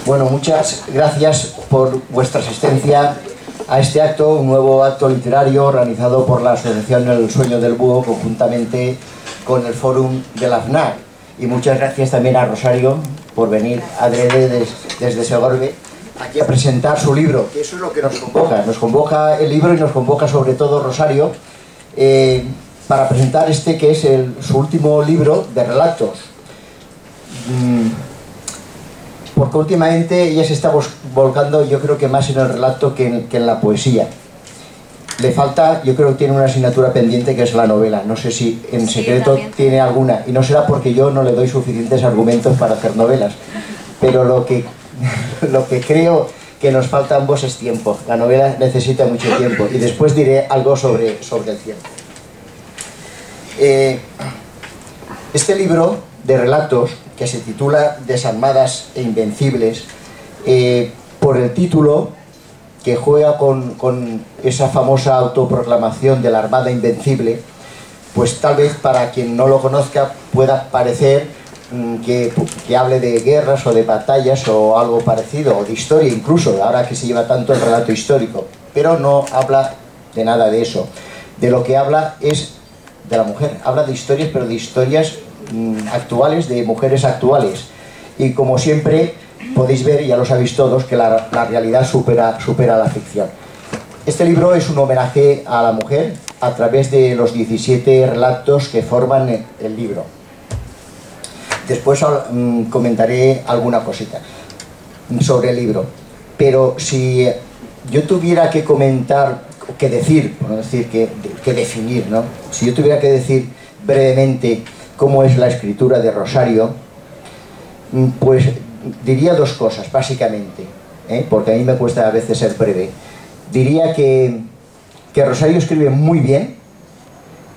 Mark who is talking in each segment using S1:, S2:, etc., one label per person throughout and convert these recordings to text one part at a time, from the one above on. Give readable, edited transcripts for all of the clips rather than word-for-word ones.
S1: Bueno, muchas gracias por vuestra asistencia a este acto, un nuevo acto literario organizado por la Asociación El Sueño del Búho conjuntamente con el Fórum de la FNAC. Y muchas gracias también a Rosario por venir adrede desde Segorbe aquí a presentar su libro, que eso es lo que nos convoca. Nos convoca el libro y nos convoca sobre todo Rosario para presentar este que es su último libro de relatos. Porque últimamente ella se está volcando, yo creo que más en el relato que en la poesía. Le falta, yo creo que tiene una asignatura pendiente que es la novela. No sé si en secreto tiene alguna, y no será porque yo no le doy suficientes argumentos para hacer novelas, pero lo que creo que nos falta a ambos es tiempo. La novela necesita mucho tiempo, y después diré algo sobre el tiempo. Este libro de relatos, que se titula Desarmadas e Invencibles, por el título, que juega con esa famosa autoproclamación de la Armada Invencible, pues tal vez para quien no lo conozca pueda parecer que hable de guerras o de batallas o algo parecido, o de historia incluso, ahora que se lleva tanto el relato histórico, pero no habla de nada de eso. De lo que habla es de la mujer, habla de historias, pero de historias actuales, de mujeres actuales, y como siempre podéis ver, y ya lo sabéis todos, que la realidad supera la ficción. Este libro es un homenaje a la mujer a través de los 17 relatos que forman el libro. Después comentaré alguna cosita sobre el libro, pero si yo tuviera que comentar, que decir, por no decir que definir, ¿no? Si yo tuviera que decir brevemente cómo es la escritura de Rosario, pues diría dos cosas, básicamente, porque a mí me cuesta a veces ser breve. Diría que Rosario escribe muy bien,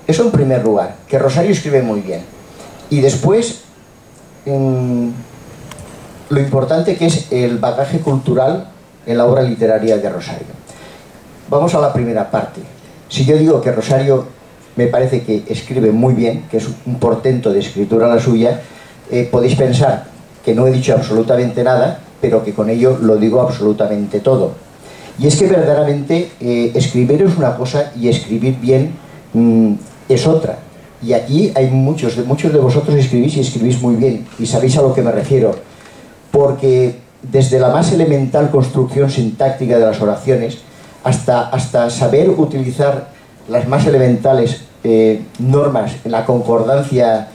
S1: eso en primer lugar, que Rosario escribe muy bien. Y después, lo importante que es el bagaje cultural en la obra literaria de Rosario. Vamos a la primera parte. Si yo digo que Rosario me parece que escribe muy bien, que es un portento de escritura la suya, podéis pensar que no he dicho absolutamente nada, pero que con ello lo digo absolutamente todo. Y es que verdaderamente escribir es una cosa y escribir bien es otra. Y aquí hay muchos de vosotros escribís y escribís muy bien, y sabéis a lo que me refiero, porque desde la más elemental construcción sintáctica de las oraciones hasta saber utilizar las más elementales normas en la concordancia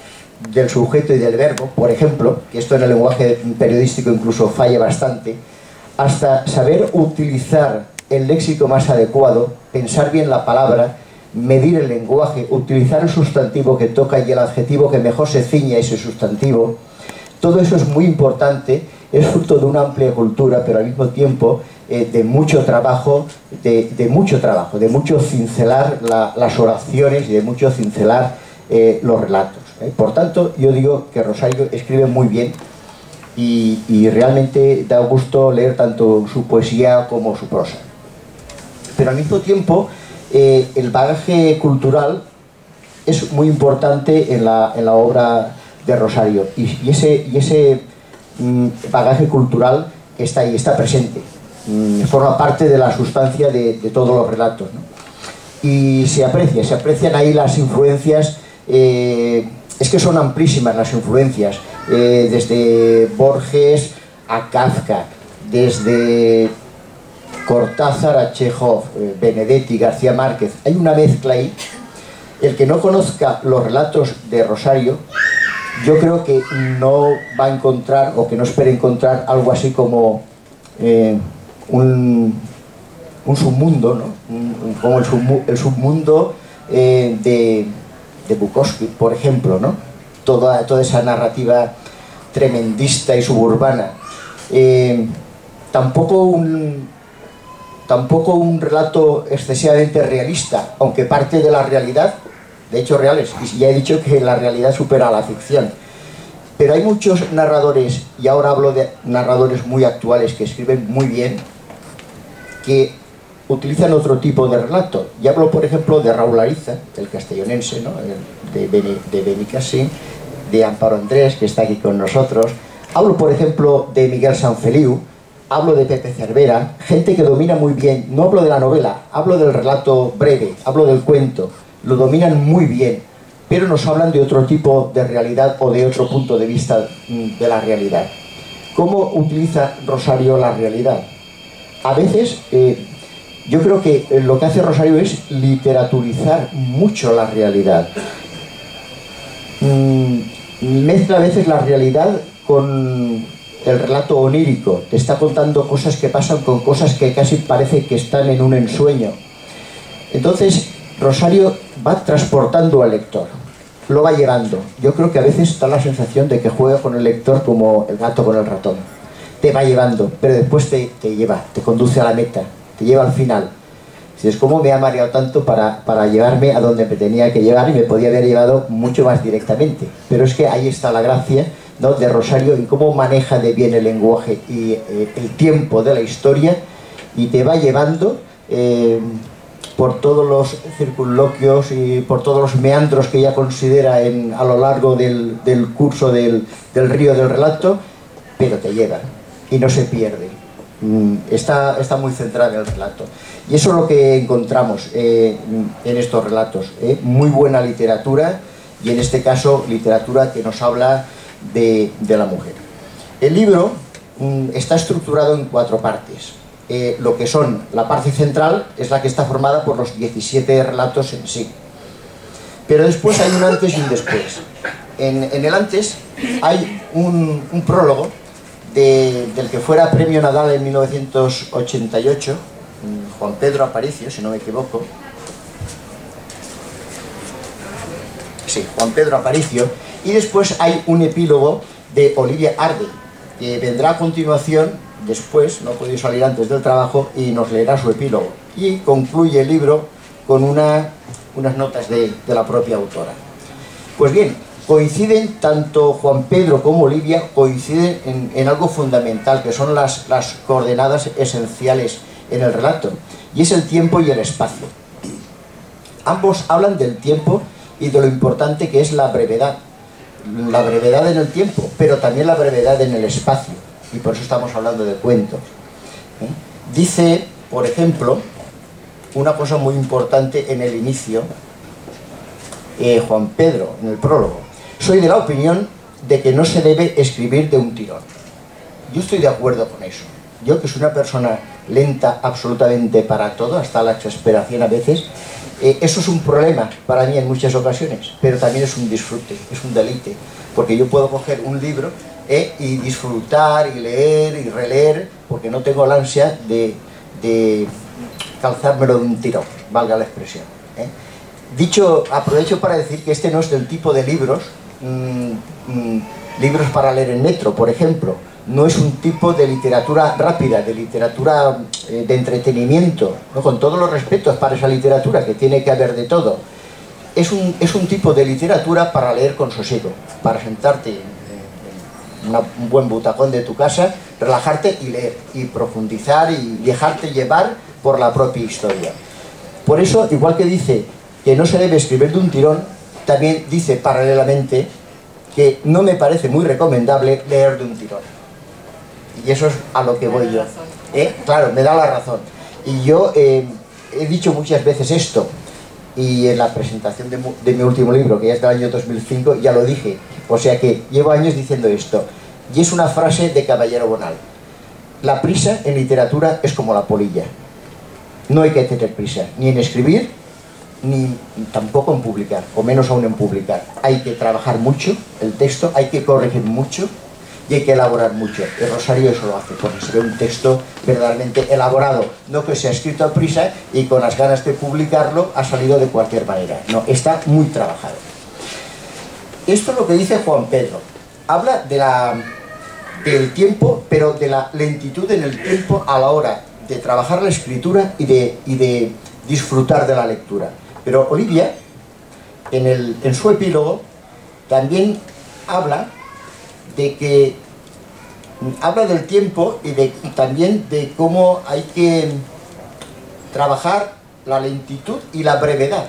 S1: del sujeto y del verbo, por ejemplo, que esto en el lenguaje periodístico incluso falla bastante, hasta saber utilizar el léxico más adecuado, pensar bien la palabra, medir el lenguaje, utilizar el sustantivo que toca y el adjetivo que mejor se ciña a ese sustantivo. Todo eso es muy importante, es fruto de una amplia cultura, pero al mismo tiempo de mucho trabajo, de mucho cincelar las oraciones y de mucho cincelar los relatos. Por tanto, yo digo que Rosario escribe muy bien y realmente da gusto leer tanto su poesía como su prosa. Pero al mismo tiempo, el bagaje cultural es muy importante en la obra de Rosario, y ese bagaje cultural está ahí, está presente, forma parte de la sustancia de todos los relatos, ¿no? Y se aprecian ahí las influencias. Es que son amplísimas las influencias, desde Borges a Kafka, desde Cortázar a Chekhov, Benedetti, García Márquez. Hay una mezcla ahí. El que no conozca los relatos de Rosario, yo creo que no va a encontrar, o que no espere encontrar, algo así como un submundo, ¿no? Como el submundo de Bukowski, por ejemplo, ¿no? Toda esa narrativa tremendista y suburbana. Tampoco un relato excesivamente realista, aunque parte de la realidad, de hechos reales, y ya he dicho que la realidad supera a la ficción. Pero hay muchos narradores, y ahora hablo de narradores muy actuales que escriben muy bien, que utilizan otro tipo de relato. Y hablo, por ejemplo, de Raúl Ariza, el castellonense, ¿no? de Benicassim, de Amparo Andrés, que está aquí con nosotros. Hablo, por ejemplo, de Miguel Sanfeliu, hablo de Pepe Cervera, gente que domina muy bien, no hablo de la novela, hablo del relato breve, hablo del cuento, lo dominan muy bien, pero nos hablan de otro tipo de realidad o de otro punto de vista de la realidad. ¿Cómo utiliza Rosario la realidad? A veces, yo creo que lo que hace Rosario es literaturizar mucho la realidad. Mezcla a veces la realidad con el relato onírico, te está contando cosas que pasan con cosas que casi parece que están en un ensueño. Entonces, Rosario va transportando al lector, lo va llevando. Yo creo que a veces da la sensación de que juega con el lector como el gato con el ratón. Te va llevando, pero después te lleva, te conduce a la meta, te lleva al final. Si es como me ha mareado tanto para llevarme a donde me tenía que llevar, y me podía haber llevado mucho más directamente. Pero es que ahí está la gracia, ¿no?, de Rosario, y cómo maneja de bien el lenguaje y el tiempo de la historia, y te va llevando por todos los circunloquios y por todos los meandros que ella considera a lo largo del curso del río del relato, pero te lleva y no se pierde. Está muy centrada en el relato. Y eso es lo que encontramos en estos relatos. Muy buena literatura, y en este caso literatura que nos habla de la mujer. El libro está estructurado en 4 partes. Lo que son, la parte central es la que está formada por los 17 relatos en sí. Pero después hay un antes y un después. En el antes hay un prólogo del que fuera premio Nadal en 1988, Juan Pedro Aparicio, si no me equivoco. Sí, Juan Pedro Aparicio. Y después hay un epílogo de Olivia Arde, que vendrá a continuación, después, no ha podido salir antes del trabajo, y nos leerá su epílogo. Y concluye el libro con unas notas de la propia autora. Pues bien, coinciden, tanto Juan Pedro como Olivia coinciden en algo fundamental, que son las coordenadas esenciales en el relato, y es el tiempo y el espacio. Ambos hablan del tiempo y de lo importante que es la brevedad en el tiempo, pero también la brevedad en el espacio, y por eso estamos hablando de cuentos. Dice, por ejemplo, una cosa muy importante en el inicio, Juan Pedro, en el prólogo: soy de la opinión de que no se debe escribir de un tirón. Yo estoy de acuerdo con eso. Yo, que soy una persona lenta absolutamente para todo, hasta la exasperación a veces, eso es un problema para mí en muchas ocasiones, pero también es un disfrute, es un deleite, porque yo puedo coger un libro y disfrutar y leer y releer, porque no tengo la ansia de calzármelo de un tirón, valga la expresión. Aprovecho para decir que este no es del tipo de libros, libros para leer en metro, por ejemplo. No es un tipo de literatura rápida, de literatura de entretenimiento, ¿no?, con todos los respetos para esa literatura, que tiene que haber de todo. Es un tipo de literatura para leer con sosiego, para sentarte en un buen butacón de tu casa, relajarte y leer, y profundizar y dejarte llevar por la propia historia. Por eso, igual que dice que no se debe escribir de un tirón, también dice paralelamente que no me parece muy recomendable leer de un tirón. Y eso es a lo que voy yo. Claro, me da la razón. Y yo he dicho muchas veces esto, y en la presentación de mi último libro, que ya es del año 2005, ya lo dije. O sea que llevo años diciendo esto. Y es una frase de Caballero Bonal: la prisa en literatura es como la polilla. No hay que tener prisa, ni en escribir, ni tampoco en publicar, o menos aún en publicar. Hay que trabajar mucho el texto, hay que corregir mucho, y hay que elaborar mucho. El Rosario eso lo hace, porque se ve un texto verdaderamente elaborado, no que se ha escrito a prisa y con las ganas de publicarlo ha salido de cualquier manera. No, está muy trabajado. Esto es lo que dice Juan Pedro. Habla del tiempo, pero de la lentitud en el tiempo a la hora de trabajar la escritura y de disfrutar de la lectura. Pero Olivia, en su epílogo, también habla del tiempo y también de cómo hay que trabajar la lentitud y la brevedad,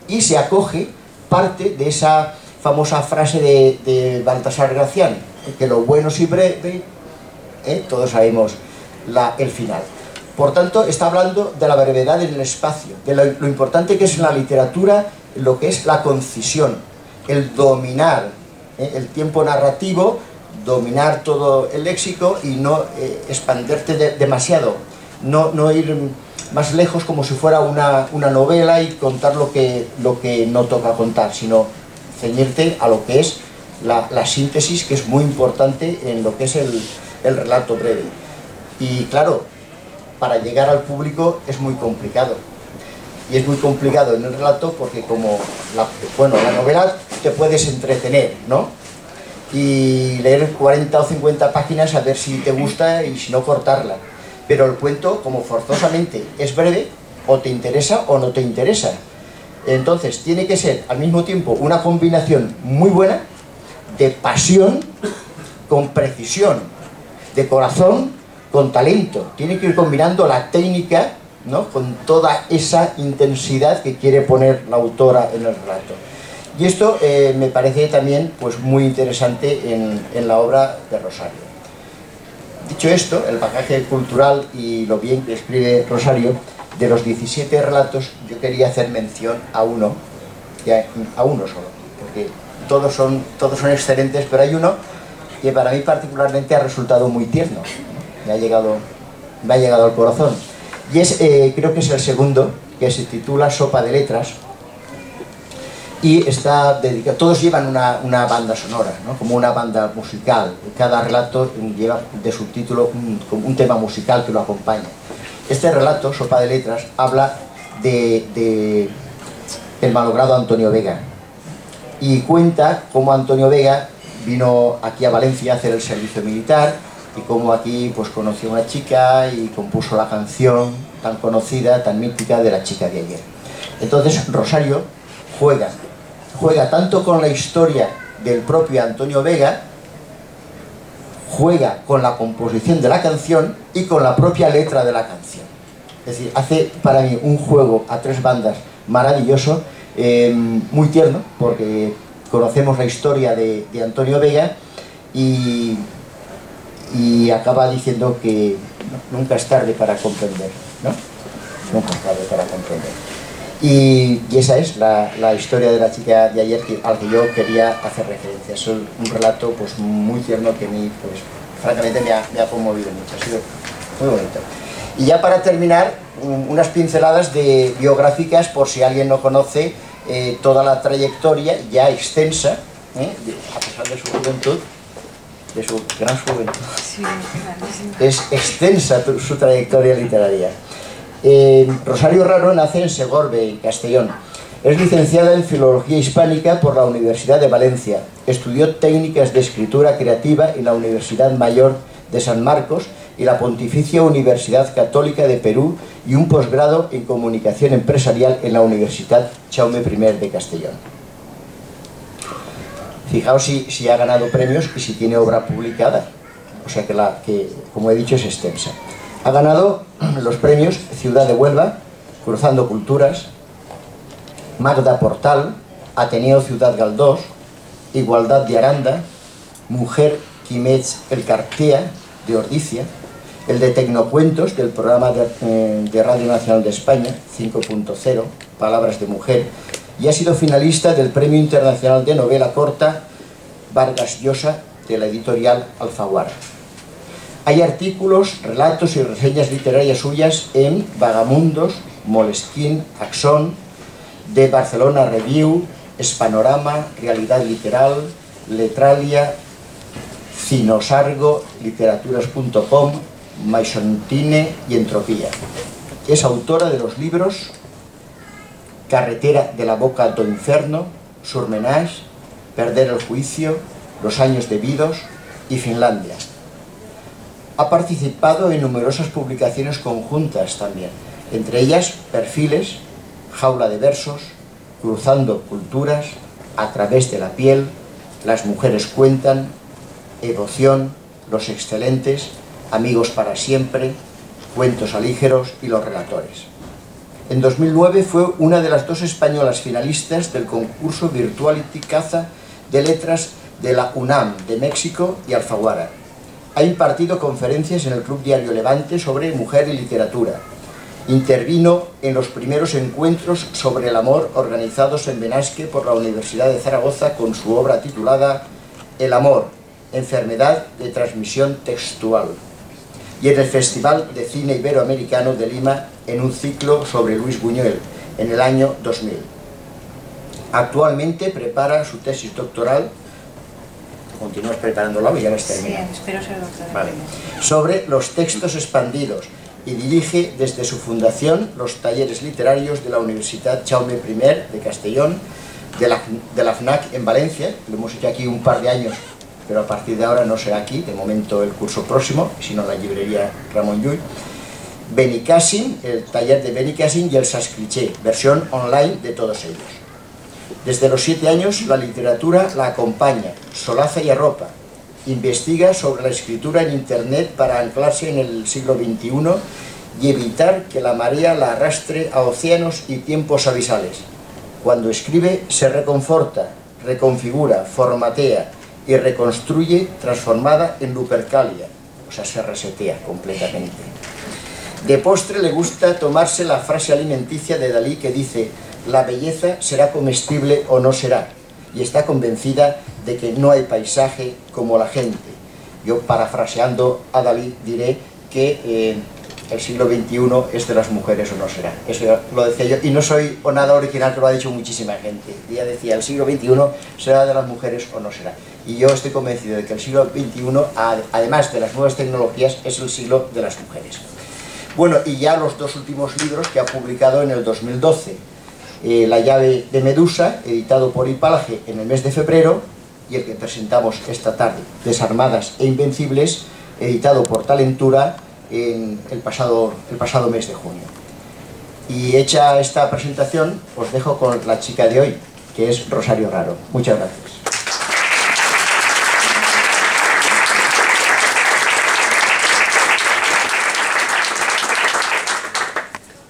S1: y se acoge parte de esa famosa frase de Baltasar Gracián: que lo bueno es breve, todos sabemos el final. Por tanto, está hablando de la brevedad en el espacio, de lo importante que es en la literatura lo que es la concisión, el dominar el tiempo narrativo, dominar todo el léxico y no expanderte demasiado, no ir más lejos como si fuera una novela y contar lo que no toca contar, sino ceñirte a lo que es la síntesis, que es muy importante en lo que es el relato breve. Y claro, para llegar al público es muy complicado. Y es muy complicado en el relato porque como la novela te puedes entretener, ¿no? Y leer 40 o 50 páginas a ver si te gusta y si no cortarla. Pero el cuento, como forzosamente es breve, o te interesa o no te interesa. Entonces tiene que ser al mismo tiempo una combinación muy buena de pasión con precisión, de corazón con talento. Tiene que ir combinando la técnica, ¿no?, con toda esa intensidad que quiere poner la autora en el relato. Y esto me parece también pues, muy interesante en la obra de Rosario. Dicho esto, el bagaje cultural y lo bien que escribe Rosario, de los 17 relatos yo quería hacer mención a uno solo, porque todos son excelentes, pero hay uno que para mí particularmente ha resultado muy tierno, me ha llegado al corazón. Y creo que es el segundo, que se titula Sopa de Letras, y está dedicado, todos llevan una banda sonora, ¿no?, como una banda musical. Cada relato lleva de subtítulo un tema musical que lo acompaña. Este relato, Sopa de Letras, habla de el malogrado Antonio Vega, y cuenta cómo Antonio Vega vino aquí a Valencia a hacer el servicio militar, y cómo aquí pues conoció a una chica y compuso la canción tan conocida, tan mítica de La chica de ayer. Entonces Rosario juega tanto con la historia del propio Antonio Vega, juega con la composición de la canción y con la propia letra de la canción. Es decir, hace para mí un juego a tres bandas maravilloso, muy tierno, porque conocemos la historia de Antonio Vega y acaba diciendo que nunca es tarde para comprender, ¿no? Nunca es tarde para comprender. Y esa es la historia de La chica de ayer al que yo quería hacer referencia. Es un relato pues, muy tierno que a mí, pues, francamente, me ha conmovido mucho. Ha sido muy bonito. Y ya para terminar, unas pinceladas biográficas, por si alguien no conoce toda la trayectoria ya extensa, a pesar de su juventud, de su gran juventud. Sí, es extensa su trayectoria literaria. Rosario Raro nace en Segorbe, en Castellón. Es licenciada en Filología Hispánica por la Universidad de Valencia. Estudió técnicas de escritura creativa en la Universidad Mayor de San Marcos y la Pontificia Universidad Católica de Perú, y un posgrado en Comunicación Empresarial en la Universidad Jaume I de Castellón. Fijaos si ha ganado premios y si tiene obra publicada, o sea que como he dicho es extensa. Ha ganado los premios Ciudad de Huelva, Cruzando Culturas, Magda Portal, Ateneo Ciudad Galdós, Igualdad de Aranda, Mujer Quimets el Cartea de Ordizia, el de Tecnocuentos del programa de Radio Nacional de España 5.0, Palabras de Mujer, y ha sido finalista del Premio Internacional de Novela Corta Vargas Llosa de la editorial Alfaguara. Hay artículos, relatos y reseñas literarias suyas en Vagamundos, Moleskine, Axón, de Barcelona Review, Espanorama, Realidad Literal, Letralia, Cinosargo, Literaturas.com, Maisontine y Entropía. Es autora de los libros Carretera de la Boca do Inferno, Surmenage, Perder el Juicio, Los Años Debidos y Finlandia. Ha participado en numerosas publicaciones conjuntas también, entre ellas Perfiles, Jaula de Versos, Cruzando Culturas, A través de la piel, Las mujeres cuentan, Evoción, Los excelentes, Amigos para siempre, Cuentos alígeros y Los relatores. En 2009 fue una de las 2 españolas finalistas del concurso Virtuality Caza de Letras de la UNAM de México y Alfaguara. Ha impartido conferencias en el Club Diario Levante sobre mujer y literatura. Intervino en los primeros encuentros sobre el amor organizados en Benasque por la Universidad de Zaragoza con su obra titulada El amor, enfermedad de transmisión textual, y en el Festival de Cine Iberoamericano de Lima en un ciclo sobre Luis Buñuel en el año 2000. Actualmente prepara su tesis doctoral. ¿Continúas preparándola o ya la has terminado?
S2: Sí, espero ser doctora.
S1: Vale. Sobre los textos expandidos, y dirige desde su fundación los talleres literarios de la Universidad Jaume I de Castellón, de la FNAC en Valencia. Lo hemos hecho aquí un par de años, pero a partir de ahora no será aquí, de momento el curso próximo, sino en la librería Ramon Llull. Benicàssim, el taller de Benicàssim y el Sascriché, versión online de todos ellos. Desde los 7 años la literatura la acompaña, solaza y arropa. Investiga sobre la escritura en internet para anclarse en el siglo XXI y evitar que la marea la arrastre a océanos y tiempos abisales. Cuando escribe se reconforta, reconfigura, formatea y reconstruye transformada en Lupercalia, o sea, se resetea completamente. De postre le gusta tomarse la frase alimenticia de Dalí que dice: la belleza será comestible o no será, y está convencida de que no hay paisaje como la gente. Yo, parafraseando a Dalí, diré que el siglo XXI es de las mujeres o no será. Eso lo decía yo, y no soy nada original, que lo ha dicho muchísima gente. Ella decía, el siglo XXI será de las mujeres o no será. Y yo estoy convencido de que el siglo XXI, además de las nuevas tecnologías, es el siglo de las mujeres. Bueno, y ya los 2 últimos libros que ha publicado en el 2012. La llave de Medusa, editado por Hipalge en el mes de febrero, y el que presentamos esta tarde, Desarmadas e Invencibles, editado por Talentura en el pasado mes de junio. Y hecha esta presentación, os dejo con la chica de hoy, que es Rosario Raro. Muchas gracias.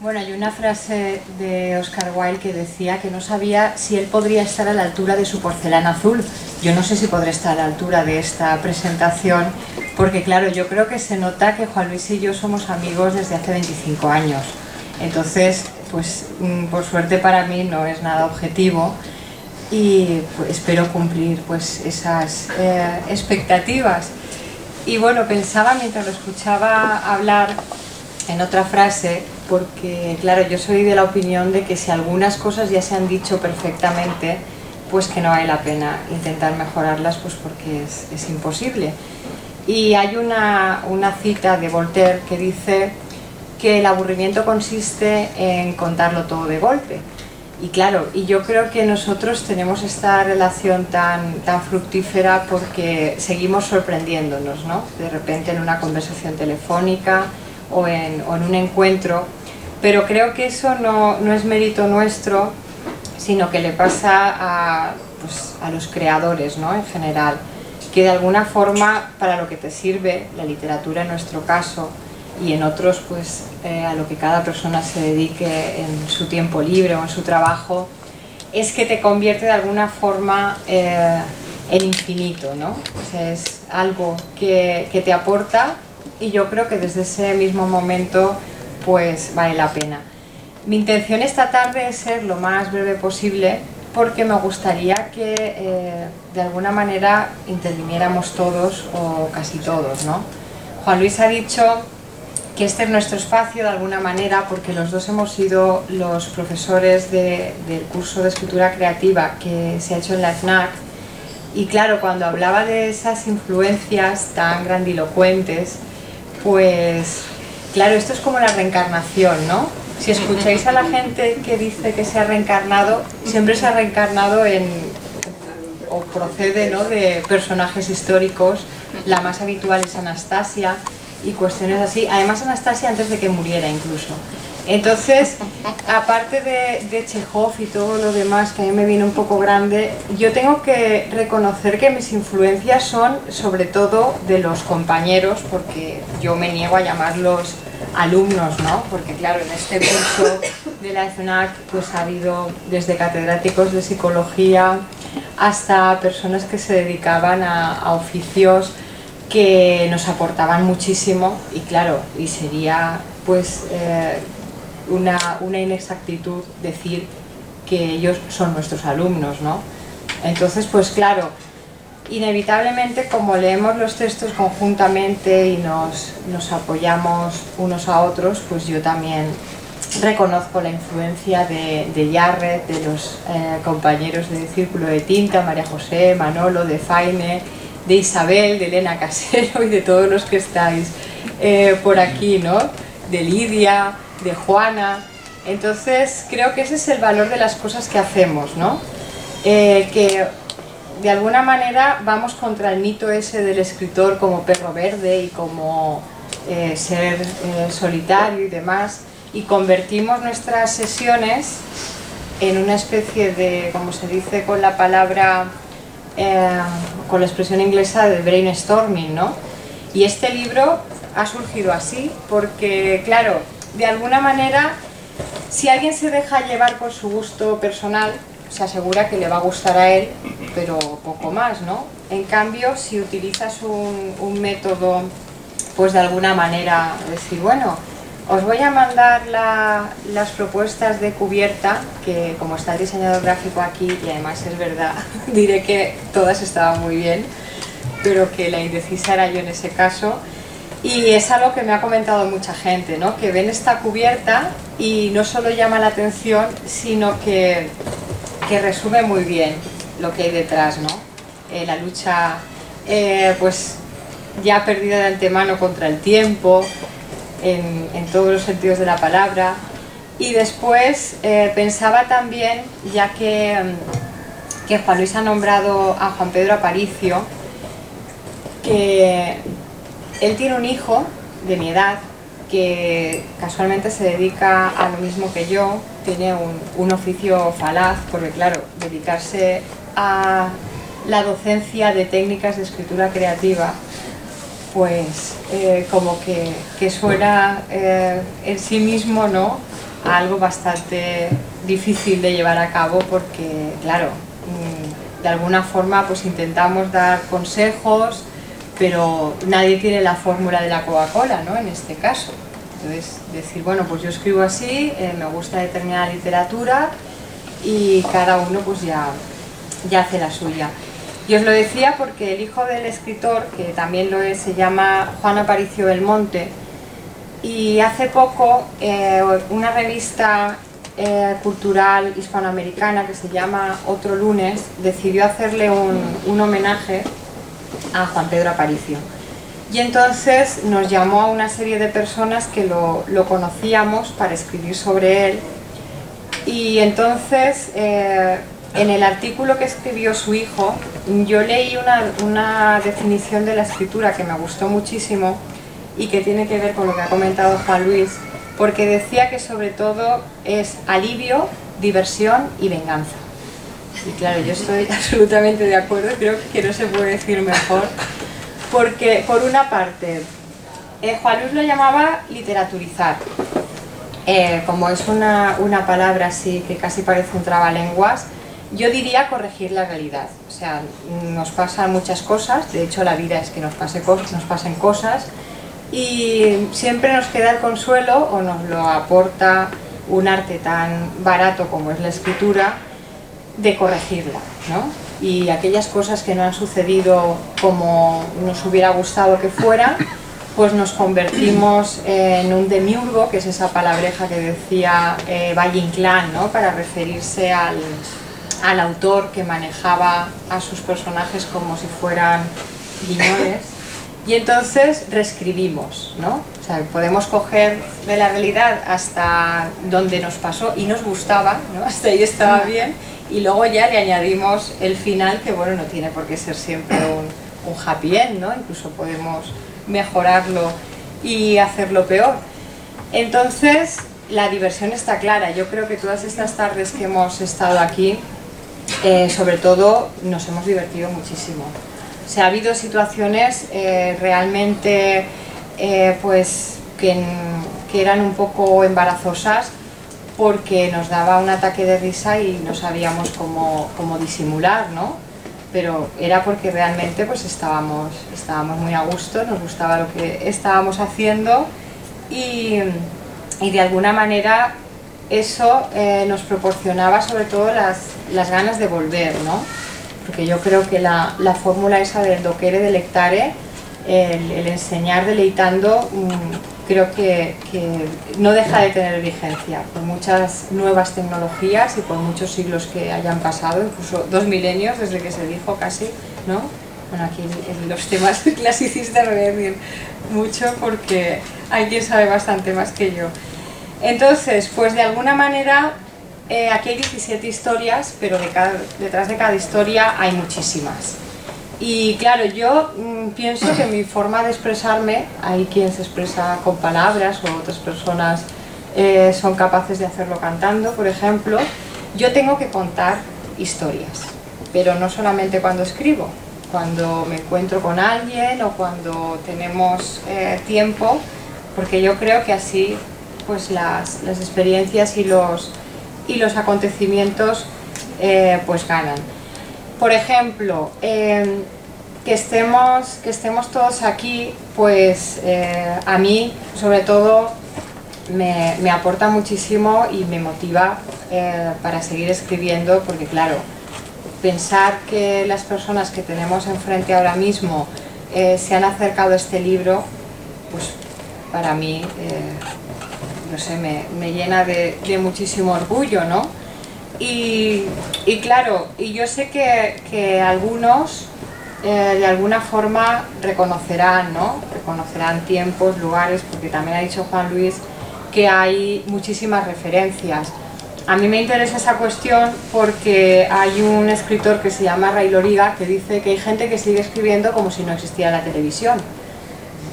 S2: Bueno, hay una frase de Oscar Wilde que decía que no sabía si él podría estar a la altura de su porcelana azul. Yo no sé si podré estar a la altura de esta presentación, porque claro, yo creo que se nota que Juan Luis y yo somos amigos desde hace 25 años. Entonces, pues por suerte para mí no es nada objetivo y pues, espero cumplir pues esas expectativas. Y bueno, pensaba mientras lo escuchaba hablar en otra frase, porque claro, yo soy de la opinión de que si algunas cosas ya se han dicho perfectamente, pues que no vale la pena intentar mejorarlas, pues porque es imposible. Y hay una cita de Voltaire que dice que el aburrimiento consiste en contarlo todo de golpe. Y claro, y yo creo que nosotros tenemos esta relación tan fructífera porque seguimos sorprendiéndonos, ¿no? De repente en una conversación telefónica o en un encuentro, pero creo que eso no es mérito nuestro, sino que le pasa a los creadores, ¿no? En general, que de alguna forma para lo que te sirve la literatura en nuestro caso y en otros pues a lo que cada persona se dedique en su tiempo libre o en su trabajo, es que te convierte de alguna forma en infinito, ¿no? O sea, es algo que te aporta. Y yo creo que desde ese mismo momento pues vale la pena. Mi intención esta tarde es ser lo más breve posible porque me gustaría que de alguna manera interviniéramos todos o casi todos, ¿no? Juan Luis ha dicho que este es nuestro espacio de alguna manera porque los dos hemos sido los profesores del curso de escritura creativa que se ha hecho en la FNAC. Y claro, cuando hablaba de esas influencias tan grandilocuentes, pues claro, esto es como la reencarnación, ¿no? Si escucháis a la gente que dice que se ha reencarnado, siempre se ha reencarnado o procede, ¿no?, de personajes históricos. La más habitual es Anastasia y cuestiones así. Además Anastasia antes de que muriera incluso. Entonces, aparte de Chekhov y todo lo demás que a mí me viene un poco grande, yo tengo que reconocer que mis influencias son sobre todo de los compañeros, porque yo me niego a llamarlos alumnos, ¿no? Porque claro, en este curso de la FNAC pues ha habido desde catedráticos de psicología hasta personas que se dedicaban a oficios que nos aportaban muchísimo, y claro, y sería pues una inexactitud decir que ellos son nuestros alumnos, ¿no? Entonces, pues claro, inevitablemente, como leemos los textos conjuntamente y nos apoyamos unos a otros, pues yo también reconozco la influencia de Jarret, de los compañeros de Círculo de Tinta, María José, Manolo, de Faine, de Isabel, de Elena Casero y de todos los que estáis por aquí, ¿no? De Lidia, de Juana. Entonces creo que ese es el valor de las cosas que hacemos, ¿no? Que de alguna manera vamos contra el mito ese del escritor como perro verde y como ser solitario y demás, y convertimos nuestras sesiones en una especie de, como se dice con la palabra, con la expresión inglesa de brainstorming, ¿no? Y este libro ha surgido así porque, claro, de alguna manera, si alguien se deja llevar por su gusto personal, se asegura que le va a gustar a él, pero poco más, ¿no? En cambio, si utilizas un método, pues de alguna manera, decir, bueno, os voy a mandar las propuestas de cubierta, que como está el diseñador gráfico aquí, y además es verdad, diré que todas estaban muy bien, pero que la indecisa era yo en ese caso. Y es algo que me ha comentado mucha gente, ¿no? Que ven esta cubierta y no solo llama la atención, sino que resume muy bien lo que hay detrás, ¿no? La lucha, pues ya perdida de antemano contra el tiempo, en todos los sentidos de la palabra. Y después pensaba también, ya que Juan Luis ha nombrado a Juan Pedro Aparicio, que él tiene un hijo de mi edad que casualmente se dedica a lo mismo que yo, tiene un oficio falaz, porque claro, dedicarse a la docencia de técnicas de escritura creativa, pues como que suena en sí mismo, ¿no?, a algo bastante difícil de llevar a cabo, porque claro, de alguna forma pues intentamos dar consejos, pero nadie tiene la fórmula de la Coca-Cola, ¿no?, en este caso. Entonces, decir, bueno, pues yo escribo así, me gusta determinada literatura y cada uno pues ya hace la suya. Y os lo decía porque el hijo del escritor, que también lo es, se llama Juan Aparicio Belmonte, y hace poco una revista cultural hispanoamericana que se llama Otro Lunes decidió hacerle un homenaje a Juan Pedro Aparicio. Y entonces nos llamó a una serie de personas que lo conocíamos para escribir sobre él. Y entonces, en el artículo que escribió su hijo, yo leí una definición de la escritura que me gustó muchísimo y que tiene que ver con lo que ha comentado Juan Luis, porque decía que sobre todo es alivio, diversión y venganza. Y claro, yo estoy absolutamente de acuerdo, creo que no se puede decir mejor, porque por una parte, Juan Luis lo llamaba literaturizar, como es una palabra así que casi parece un trabalenguas, yo diría corregir la realidad. O sea, nos pasan muchas cosas, de hecho la vida es que nos pasen cosas, y siempre nos queda el consuelo, o nos lo aporta un arte tan barato como es la escritura, de corregirla, ¿no? Y aquellas cosas que no han sucedido como nos hubiera gustado que fueran, pues nos convertimos en un demiurgo, que es esa palabreja que decía Valle Inclán, ¿no?, para referirse al autor que manejaba a sus personajes como si fueran guiñoles. Y entonces reescribimos, ¿no? O sea, podemos coger de la realidad hasta donde nos pasó y nos gustaba, ¿no?, hasta ahí estaba bien, y luego ya le añadimos el final, que bueno, no tiene por qué ser siempre un happy end, ¿no? Incluso podemos mejorarlo y hacerlo peor. Entonces, la diversión está clara. Yo creo que todas estas tardes que hemos estado aquí, sobre todo, nos hemos divertido muchísimo. O sea, ha habido situaciones realmente pues que eran un poco embarazosas, porque nos daba un ataque de risa y no sabíamos cómo disimular, ¿no? pero era porque realmente pues estábamos muy a gusto, nos gustaba lo que estábamos haciendo y de alguna manera eso nos proporcionaba sobre todo las ganas de volver, ¿no? Porque yo creo que la fórmula esa del docere delectare, el enseñar deleitando, creo que no deja de tener vigencia por muchas nuevas tecnologías y por muchos siglos que hayan pasado, incluso 2 milenios desde que se dijo casi, ¿no? Bueno, aquí en los temas clasicistas voy a decir mucho porque hay quien sabe bastante más que yo. Entonces, pues de alguna manera, aquí hay 17 historias, pero detrás de cada historia hay muchísimas. Y claro, yo pienso que mi forma de expresarme, hay quien se expresa con palabras o otras personas son capaces de hacerlo cantando, por ejemplo, yo tengo que contar historias, pero no solamente cuando escribo, cuando me encuentro con alguien o cuando tenemos tiempo, porque yo creo que así pues las experiencias y los acontecimientos pues ganan. Por ejemplo, que estemos todos aquí, pues a mí sobre todo me aporta muchísimo y me motiva para seguir escribiendo, porque claro, pensar que las personas que tenemos enfrente ahora mismo se han acercado a este libro, pues para mí, no sé, me llena de muchísimo orgullo, ¿no? Y claro, y yo sé que algunos de alguna forma reconocerán, ¿no? Reconocerán tiempos, lugares, porque también ha dicho Juan Luis que hay muchísimas referencias. A mí me interesa esa cuestión porque hay un escritor que se llama Ray Loriga que dice que hay gente que sigue escribiendo como si no existiera la televisión.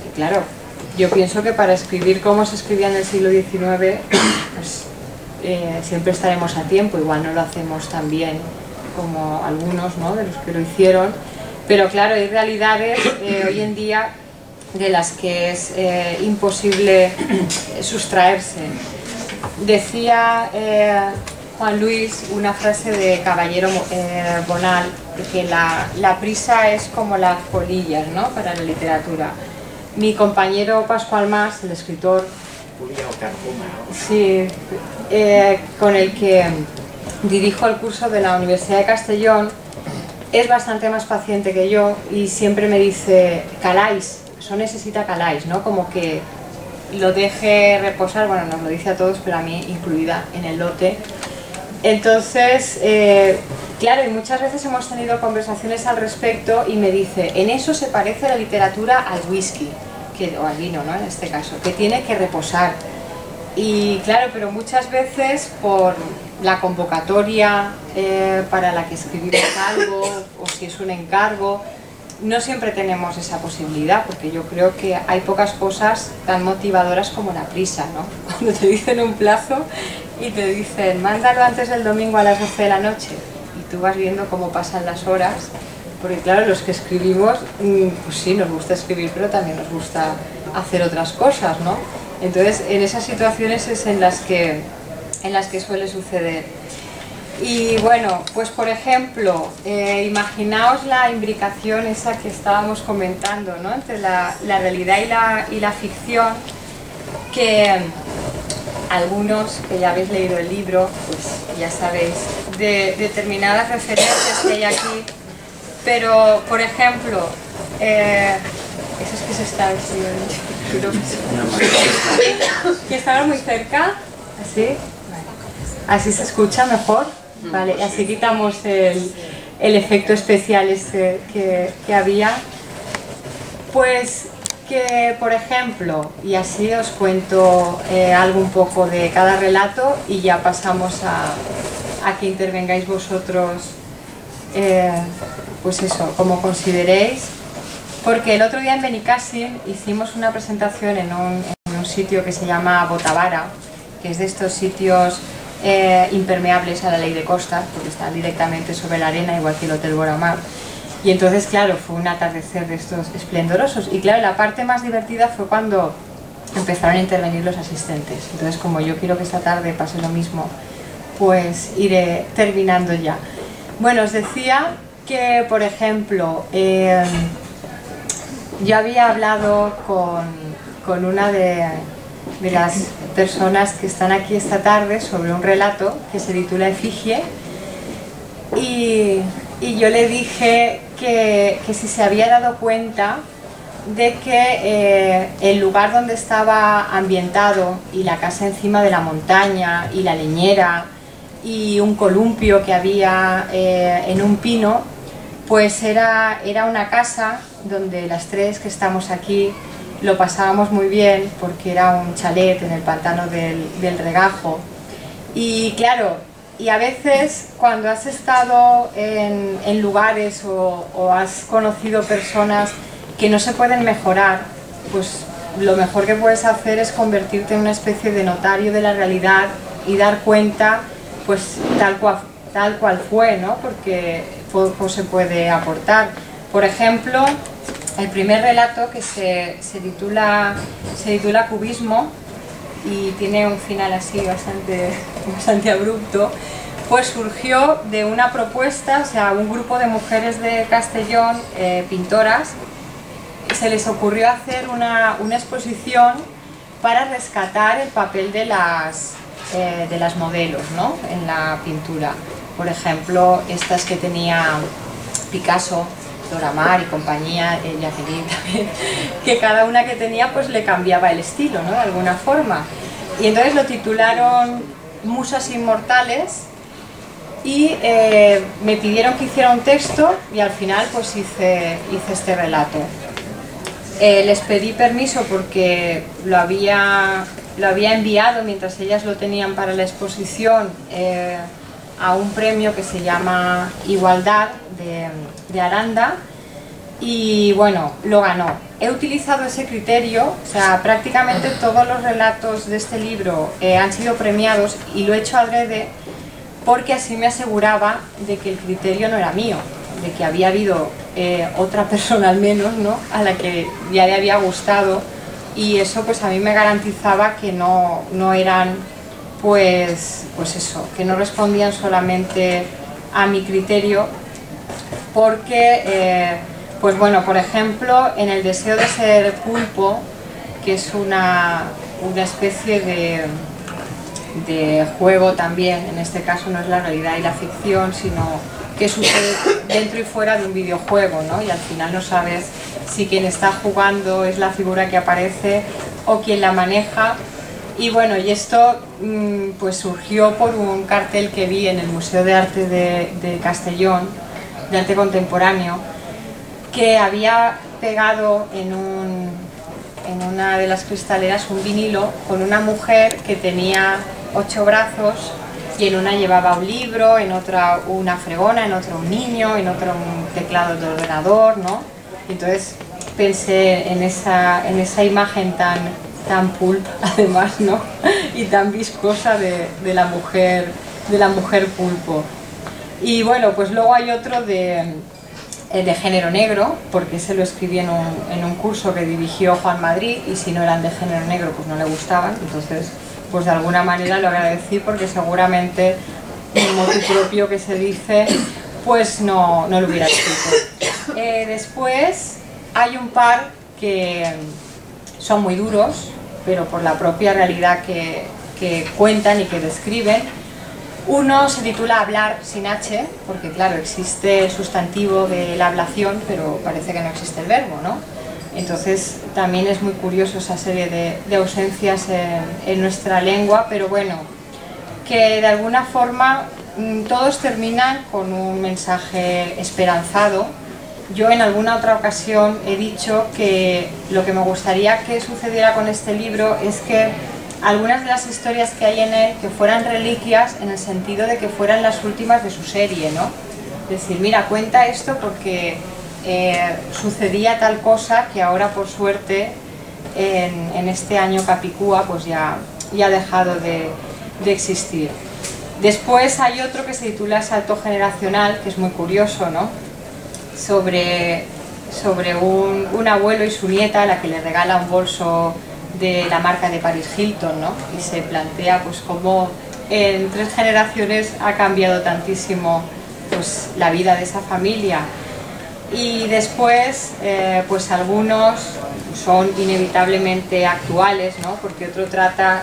S2: Y claro, yo pienso que para escribir como se escribía en el siglo XIX, pues, siempre estaremos a tiempo, igual no lo hacemos tan bien como algunos, ¿no?, de los que lo hicieron, pero claro, hay realidades hoy en día de las que es imposible sustraerse. Decía Juan Luis una frase de Caballero Bonal, que la prisa es como las polillas, ¿no?, para la literatura. Mi compañero Pascual Mas, el escritor, sí, con el que dirijo el curso de la Universidad de Castellón, es bastante más paciente que yo y siempre me dice: caláis, eso necesita caláis, ¿no? Como que lo deje reposar, bueno, nos lo dice a todos, pero a mí incluida en el lote. Entonces, claro, y muchas veces hemos tenido conversaciones al respecto y me dice: en eso se parece la literatura al whisky, o al vino, ¿no?, en este caso, que tiene que reposar. Y claro, pero muchas veces por la convocatoria para la que escribimos algo, o si es un encargo, no siempre tenemos esa posibilidad, porque yo creo que hay pocas cosas tan motivadoras como la prisa, ¿no? Cuando te dicen un plazo y te dicen: mándalo antes del domingo a las 12 de la noche, y tú vas viendo cómo pasan las horas, porque claro, los que escribimos, pues sí, nos gusta escribir, pero también nos gusta hacer otras cosas, ¿no? Entonces, en esas situaciones es en las que suele suceder. Y bueno, pues por ejemplo, imaginaos la imbricación esa que estábamos comentando, ¿no?, entre la realidad y la ficción, que algunos que ya habéis leído el libro, pues ya sabéis de determinadas referencias que hay aquí, pero por ejemplo, eso es que se está que estaba muy cerca, así, así se escucha mejor, vale, así quitamos el efecto especial este que había. Pues que, por ejemplo, y así os cuento algo un poco de cada relato y ya pasamos a que intervengáis vosotros, pues eso, como consideréis. Porque el otro día en Benicàssim hicimos una presentación en un sitio que se llama Botavara, que es de estos sitios impermeables a la ley de costas, porque están directamente sobre la arena, igual que el Hotel Boramar. Y entonces, claro, fue un atardecer de estos esplendorosos. Y claro, la parte más divertida fue cuando empezaron a intervenir los asistentes. Entonces, como yo quiero que esta tarde pase lo mismo, pues iré terminando ya. Bueno, os decía que, por ejemplo, yo había hablado con una de las personas que están aquí esta tarde sobre un relato que se titula Efigie, y yo le dije que si se había dado cuenta de que el lugar donde estaba ambientado y la casa encima de la montaña y la leñera y un columpio que había en un pino, pues era una casa donde las tres que estamos aquí lo pasábamos muy bien, porque era un chalet en el pantano del Regajo. Y claro, y a veces cuando has estado en lugares o has conocido personas que no se pueden mejorar, pues lo mejor que puedes hacer es convertirte en una especie de notario de la realidad y dar cuenta, pues tal cual fue, ¿no? Porque poco se puede aportar. Por ejemplo, el primer relato, que se titula Cubismo, y tiene un final así bastante abrupto, pues surgió de una propuesta. O sea, un grupo de mujeres de Castellón, pintoras, se les ocurrió hacer una exposición para rescatar el papel de las modelos, ¿no?, en la pintura. Por ejemplo, estas que tenía Picasso, Dora Maar y compañía, Jacqueline también, que cada una que tenía pues le cambiaba el estilo, ¿no?, de alguna forma. Y entonces lo titularon Musas Inmortales, y me pidieron que hiciera un texto, y al final pues hice este relato. Les pedí permiso porque lo había enviado mientras ellas lo tenían para la exposición a un premio que se llama Igualdad de Aranda, y bueno, lo ganó. He utilizado ese criterio. O sea, prácticamente todos los relatos de este libro han sido premiados, y lo he hecho adrede porque así me aseguraba de que el criterio no era mío, de que había habido otra persona al menos, ¿no?, a la que ya le había gustado, y eso pues a mí me garantizaba que no eran pues eso, que no respondían solamente a mi criterio, porque pues bueno, por ejemplo, en El deseo de ser pulpo, que es una especie de juego también, en este caso no es la realidad y la ficción, sino que sucede dentro y fuera de un videojuego, ¿no? Y al final no sabes si quien está jugando es la figura que aparece o quien la maneja. Y bueno, y esto pues surgió por un cartel que vi en el Museo de Arte de Castellón, de arte contemporáneo, que había pegado en una de las cristaleras un vinilo con una mujer que tenía 8 brazos, y en una llevaba un libro, en otra una fregona, en otra un niño, en otra un teclado de ordenador, ¿no? Entonces pensé en esa imagen tan pulp, además, ¿no?, y tan viscosa de la mujer pulpo. Y bueno, pues luego hay otro de género negro, porque se lo escribí en un curso que dirigió Juan Madrid, y si no eran de género negro pues no le gustaban. Entonces pues de alguna manera lo agradecí, porque seguramente el motu propio que se dice pues no lo hubiera escrito. Después hay un par que son muy duros, pero por la propia realidad que cuentan y que describen. Uno se titula Hablar sin H, porque claro, existe el sustantivo de la ablación, pero parece que no existe el verbo, ¿no? Entonces también es muy curioso esa serie de ausencias en nuestra lengua, pero bueno, que de alguna forma todos terminan con un mensaje esperanzado. Yo en alguna otra ocasión he dicho que lo que me gustaría que sucediera con este libro es que algunas de las historias que hay en él que fueran reliquias, en el sentido de que fueran las últimas de su serie, ¿no? Es decir, mira, cuenta esto porque sucedía tal cosa que ahora por suerte en este año Capicúa pues ya ha dejado de existir. Después hay otro que se titula Salto Generacional, que es muy curioso, ¿no?, sobre un abuelo y su nieta a la que le regala un bolso de la marca de Paris Hilton, ¿no?, y se plantea pues cómo en 3 generaciones ha cambiado tantísimo pues la vida de esa familia. Y después, pues algunos son inevitablemente actuales, ¿no? Porque otro trata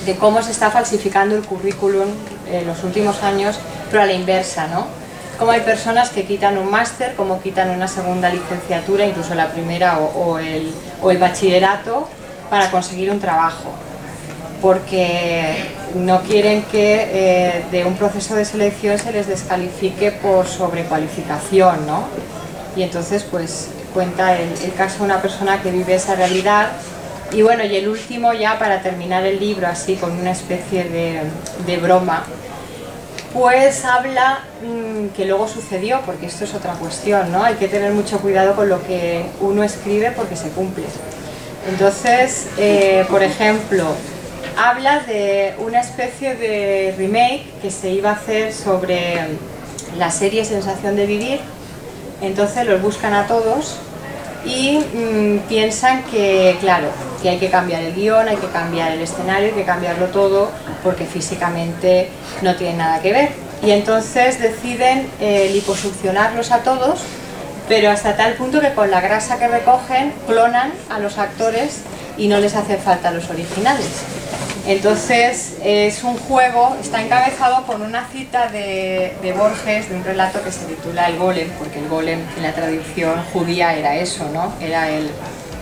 S2: de cómo se está falsificando el currículum en los últimos años, pero a la inversa, ¿no? Cómo hay personas que quitan un máster, cómo quitan una segunda licenciatura, incluso la primera o el bachillerato, para conseguir un trabajo, porque no quieren que de un proceso de selección se les descalifique por sobrecualificación, ¿no? Y entonces pues cuenta el caso de una persona que vive esa realidad. Y bueno, y el último, ya para terminar el libro así con una especie de broma, pues habla que luego sucedió, porque esto es otra cuestión, ¿no? Hay que tener mucho cuidado con lo que uno escribe porque se cumple. Entonces, por ejemplo, habla de una especie de remake que se iba a hacer sobre la serie Sensación de Vivir. Entonces los buscan a todos y piensan que, claro, que hay que cambiar el guión, hay que cambiar el escenario, hay que cambiarlo todo porque físicamente no tiene nada que ver. Y entonces deciden liposuccionarlos a todos, pero hasta tal punto que con la grasa que recogen clonan a los actores y no les hacen falta los originales. Entonces es un juego, está encabezado con una cita de Borges, de un relato que se titula El Golem, porque el Golem en la tradición judía era eso, ¿no? Era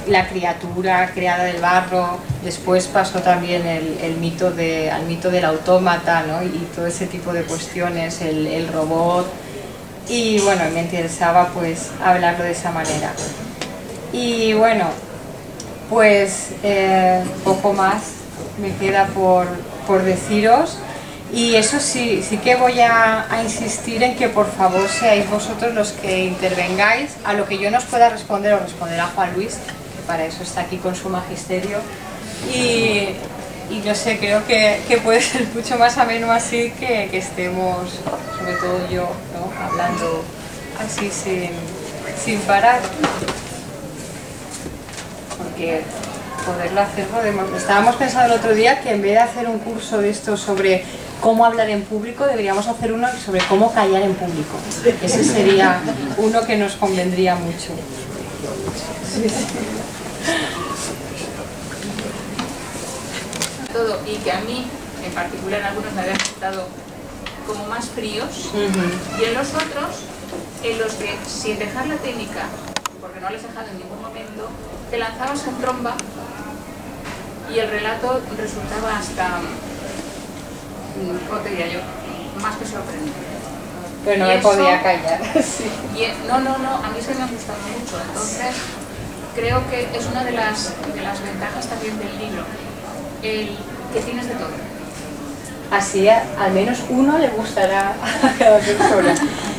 S2: la criatura creada del barro. Después pasó también al mito del autómata, ¿no? Y todo ese tipo de cuestiones, el robot. Y bueno, me interesaba pues hablarlo de esa manera. Y bueno, pues poco más me queda por deciros, y eso sí que voy a insistir en que por favor seáis vosotros los que intervengáis. A lo que yo no os pueda responder, os responderá Juan Luis, que para eso está aquí con su magisterio, y no sé, creo que puede ser mucho más ameno así que estemos, sobre todo yo, ¿no? Hablando así sin parar, porque poderlo hacer podemos. Estábamos pensando el otro día que en vez de hacer un curso de esto sobre cómo hablar en público, deberíamos hacer uno sobre cómo callar en público. Ese sería uno que nos convendría mucho. Sí, sí.
S3: Todo, y que a mí, en particular, algunos me habían resultado como más fríos, y en los otros, en los que sin dejar la técnica, porque no les he dejado en ningún momento, te lanzabas en tromba y el relato resultaba hasta, ¿cómo te diría yo?, más que sorprendente.
S2: Pero no me podía callar. Sí.
S3: No, a mí se me ha gustado mucho, entonces creo que es una de las ventajas también del libro, el que tienes de todo.
S2: Así al menos uno le gustará a cada persona.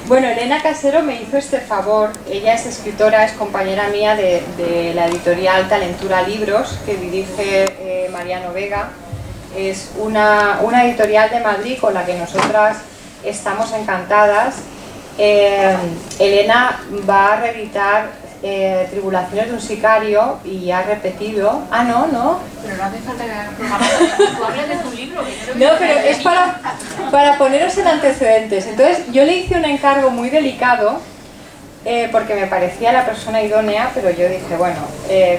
S2: Bueno, Elena Casero me hizo este favor. Ella es escritora, es compañera mía de la editorial Talentura Libros, que dirige Mariano Vega. Es una editorial de Madrid con la que nosotras estamos encantadas. Elena va a reeditar Tribulaciones de un sicario y ha repetido... Ah, no.
S3: Pero no hace falta que tú hables de tu libro.
S2: No, pero es para poneros en antecedentes. Entonces yo le hice un encargo muy delicado porque me parecía la persona idónea, pero yo dije, bueno,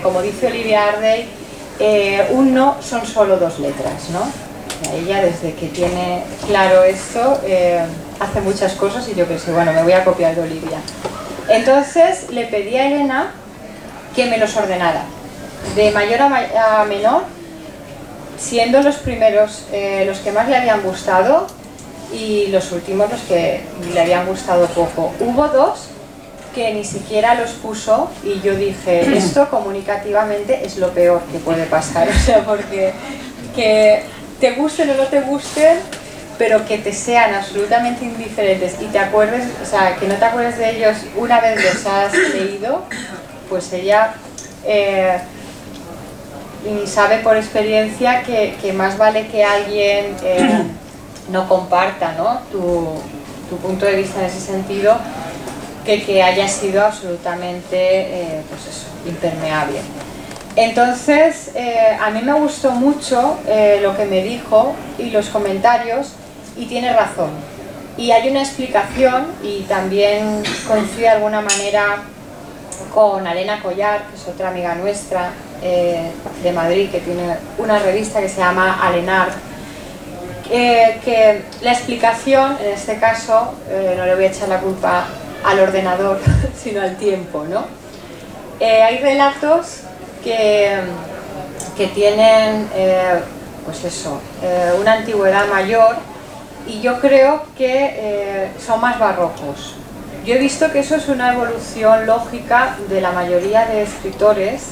S2: como dice Olivia Ardey, un no son solo 2 letras, ¿no? Ella, desde que tiene claro esto, hace muchas cosas y yo que sé, bueno, me voy a copiar de Olivia. Entonces le pedí a Elena que me los ordenara, de mayor a menor, siendo los primeros los que más le habían gustado y los últimos los que le habían gustado poco. Hubo 2 que ni siquiera los puso y yo dije, esto comunicativamente es lo peor que puede pasar, o sea, porque que te gusten o no te gusten, pero que te sean absolutamente indiferentes y te acuerdes, o sea, que no te acuerdes de ellos una vez los has leído, pues ella sabe por experiencia que más vale que alguien no comparta, ¿no?, tu punto de vista en ese sentido, que haya sido absolutamente pues eso, impermeable. Entonces, a mí me gustó mucho lo que me dijo y los comentarios, y tiene razón. Y hay una explicación, y también coincide de alguna manera con Elena Collar, que es otra amiga nuestra de Madrid, que tiene una revista que se llama Alenar, que la explicación, en este caso, no le voy a echar la culpa al ordenador, sino al tiempo, ¿no? Hay relatos que tienen, pues eso, una antigüedad mayor, y yo creo que son más barrocos. Yo he visto que eso es una evolución lógica de la mayoría de escritores,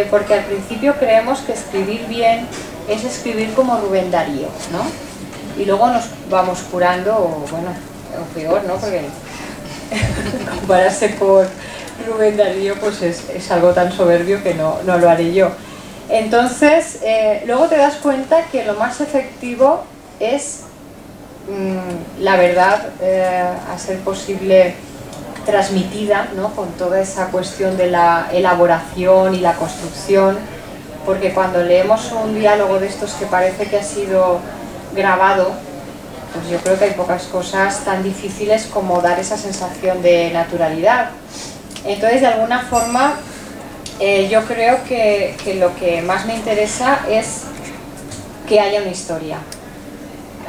S2: porque al principio creemos que escribir bien es escribir como Rubén Darío, ¿no? Y luego nos vamos curando, o bueno, o peor, ¿no? Porque compararse con Rubén Darío pues es algo tan soberbio que no lo haré yo. Entonces, luego te das cuenta que lo más efectivo es la verdad, a ser posible transmitida, ¿no? Con toda esa cuestión de la elaboración y la construcción, porque cuando leemos un diálogo de estos que parece que ha sido grabado, pues yo creo que hay pocas cosas tan difíciles como dar esa sensación de naturalidad. Entonces, de alguna forma, yo creo que lo que más me interesa es que haya una historia.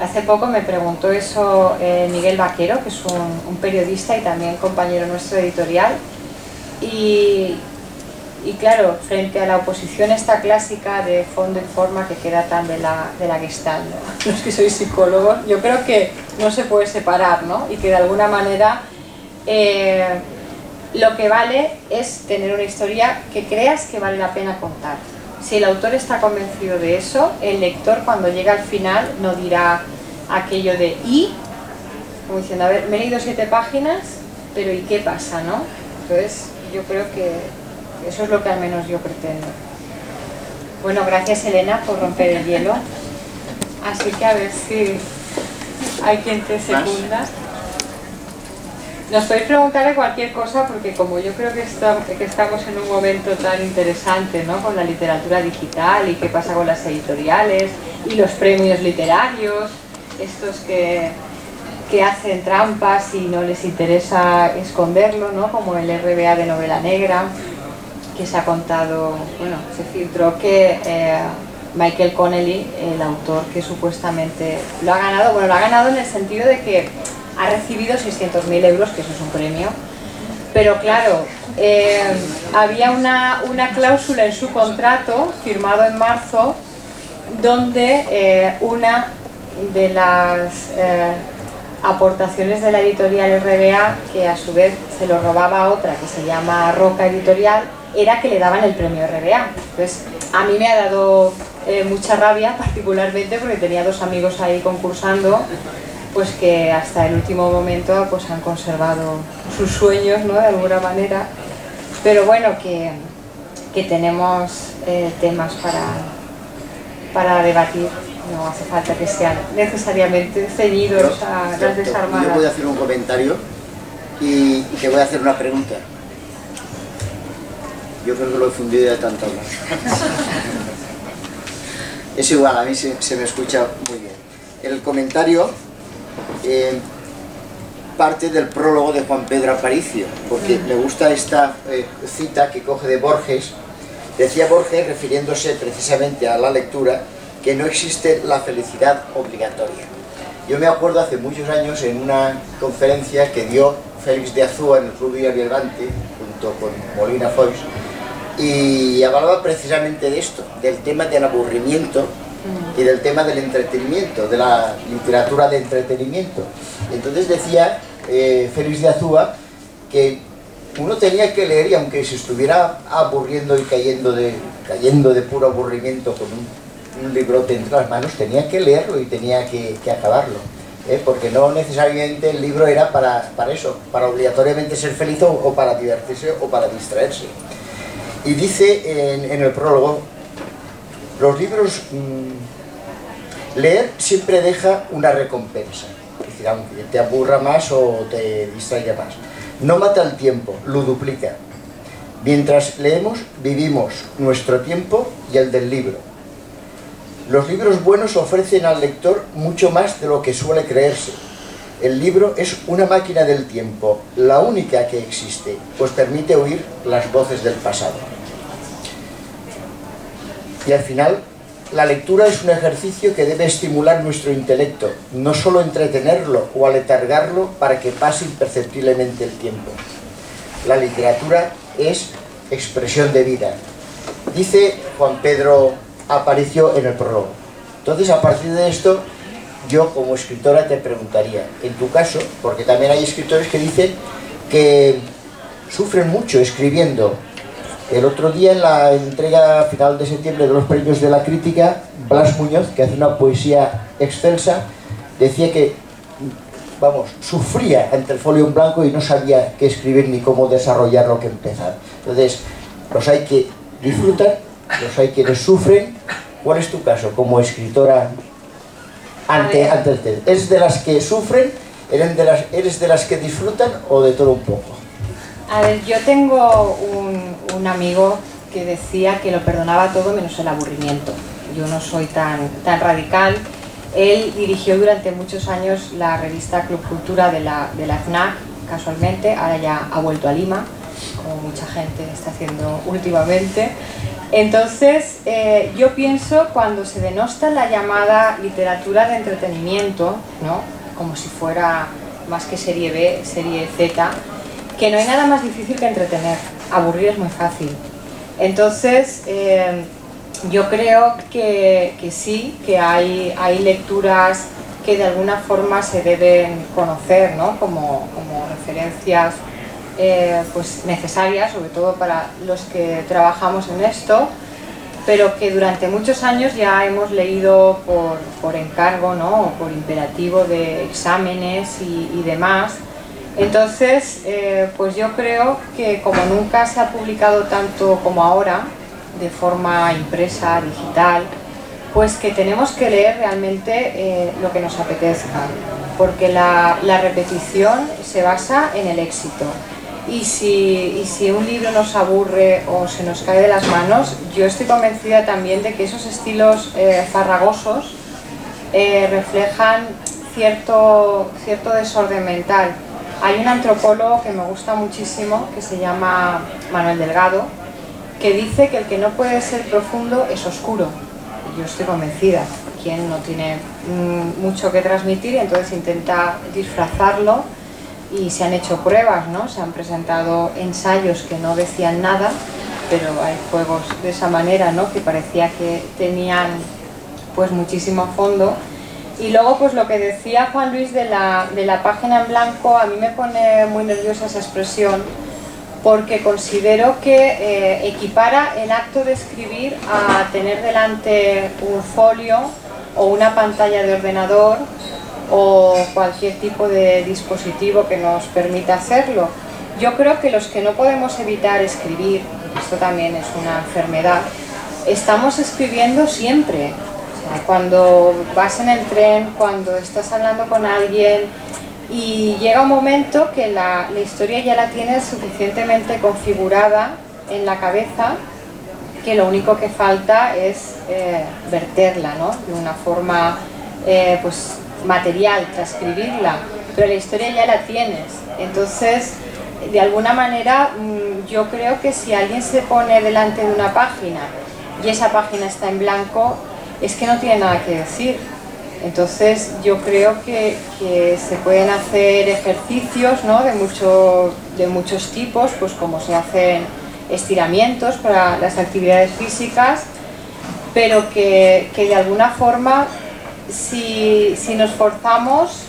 S2: Hace poco me preguntó eso Miguel Vaquero, que es un periodista y también compañero nuestro editorial, y claro, frente a la oposición esta clásica de fondo y forma que queda tan de la Gestalt, ¿no? Los que sois psicólogos, yo creo que no se puede separar, ¿no? Y que de alguna manera lo que vale es tener una historia que creas que vale la pena contar. Si el autor está convencido de eso, el lector cuando llega al final no dirá aquello de ¿y? Como diciendo, a ver, me he leído 7 páginas, pero ¿y qué pasa, no? Entonces, yo creo que eso es lo que al menos yo pretendo. Bueno, gracias Elena por romper el hielo. Así que a ver si hay quien te secunda. Nos podéis preguntar de cualquier cosa, porque como yo creo que estamos en un momento tan interesante, ¿no? Con la literatura digital y qué pasa con las editoriales y los premios literarios, estos que hacen trampas y no les interesa esconderlo, ¿no? Como el RBA de novela negra, que se ha contado, bueno, se filtró que Michael Connelly, el autor que supuestamente lo ha ganado, bueno, lo ha ganado en el sentido de que ha recibido 600.000 euros, que eso es un premio, pero claro, había una cláusula en su contrato, firmado en marzo, donde una de las aportaciones de la editorial RBA, que a su vez se lo robaba a otra que se llama Roca Editorial, era que le daban el premio RBA. Entonces, a mí me ha dado mucha rabia, particularmente porque tenía 2 amigos ahí concursando, pues que hasta el último momento pues han conservado sus sueños, ¿no? De alguna manera, pero bueno, que tenemos temas para debatir, no hace falta que sean necesariamente ceñidos a las desarmadas.
S1: Yo voy a hacer un comentario y te voy a hacer una pregunta. Yo creo que lo he fundido de tanto hablar. Es igual, a mí se me escucha muy bien. El comentario parte del prólogo de Juan Pedro Aparicio, porque me gusta esta cita que coge de Borges. Decía Borges, refiriéndose precisamente a la lectura, que no existe la felicidad obligatoria. Yo me acuerdo hace muchos años en una conferencia que dio Félix de Azúa en el Club Diario El Levante, junto con Molina Foix, y hablaba precisamente de esto, del tema del aburrimiento y del tema del entretenimiento, de la literatura de entretenimiento. Entonces decía Félix de Azúa que uno tenía que leer, y aunque se estuviera aburriendo y cayendo de puro aburrimiento con un librote entre las manos, tenía que leerlo y tenía que acabarlo, porque no necesariamente el libro era para eso, para obligatoriamente ser feliz o para divertirse o para distraerse. Y dice en el prólogo, los libros, leer siempre deja una recompensa, es decir, aunque te aburra más o te distraiga más. No mata el tiempo, lo duplica. Mientras leemos, vivimos nuestro tiempo y el del libro. Los libros buenos ofrecen al lector mucho más de lo que suele creerse. El libro es una máquina del tiempo, la única que existe, pues permite oír las voces del pasado. Y al final, la lectura es un ejercicio que debe estimular nuestro intelecto, no solo entretenerlo o aletargarlo para que pase imperceptiblemente el tiempo. La literatura es expresión de vida. Dice Juan Pedro Aparicio en el prólogo. Entonces, a partir de esto, yo como escritora te preguntaría, en tu caso, porque también hay escritores que dicen que sufren mucho escribiendo. El otro día, en la entrega final de septiembre de los premios de la crítica, Blas Muñoz, que hace una poesía excelsa, decía que, vamos, sufría ante el folio en blanco y no sabía qué escribir ni cómo desarrollar lo que empezar. Entonces, los hay que disfrutan, los hay quienes sufren. ¿Cuál es tu caso como escritora ante el TED? ¿Es de las que sufren? ¿Eres de las que disfrutan o de todo un poco?
S2: A ver, yo tengo un amigo que decía que lo perdonaba todo menos el aburrimiento. Yo no soy tan radical. Él dirigió durante muchos años la revista Club Cultura de la FNAC, casualmente. Ahora ya ha vuelto a Lima, como mucha gente está haciendo últimamente. Entonces, yo pienso, cuando se denosta la llamada literatura de entretenimiento, ¿no?, como si fuera más que serie B, serie Z, que no hay nada más difícil que entretener. Aburrir es muy fácil. Entonces, yo creo que sí, que hay lecturas que de alguna forma se deben conocer, ¿no?, como referencias pues necesarias, sobre todo para los que trabajamos en esto, pero que durante muchos años ya hemos leído por encargo, ¿no?, o por imperativo de exámenes y demás. Entonces, pues yo creo que como nunca se ha publicado tanto como ahora, de forma impresa, digital, pues que tenemos que leer realmente lo que nos apetezca, porque la repetición se basa en el éxito. Y si un libro nos aburre o se nos cae de las manos, yo estoy convencida también de que esos estilos farragosos reflejan cierto desorden mental. Hay un antropólogo que me gusta muchísimo, que se llama Manuel Delgado, que dice que el que no puede ser profundo es oscuro. Yo estoy convencida. Quien no tiene mucho que transmitir y entonces intenta disfrazarlo, y se han hecho pruebas, ¿no? Se han presentado ensayos que no decían nada, pero hay juegos de esa manera, ¿no?, que parecía que tenían pues muchísimo fondo. Y luego, pues lo que decía Juan Luis de la página en blanco, a mí me pone muy nerviosa esa expresión, porque considero que equipara el acto de escribir a tener delante un folio o una pantalla de ordenador o cualquier tipo de dispositivo que nos permita hacerlo. Yo creo que los que no podemos evitar escribir, esto también es una enfermedad, estamos escribiendo siempre. O sea, cuando vas en el tren, cuando estás hablando con alguien, y llega un momento que la historia ya la tienes suficientemente configurada en la cabeza, que lo único que falta es verterla, ¿no?, de una forma pues material, transcribirla, pero la historia ya la tienes. Entonces, de alguna manera, yo creo que si alguien se pone delante de una página y esa página está en blanco, es que no tiene nada que decir. Entonces, yo creo que se pueden hacer ejercicios, ¿no?, de muchos tipos, pues como se hacen estiramientos para las actividades físicas, pero que de alguna forma, si nos forzamos,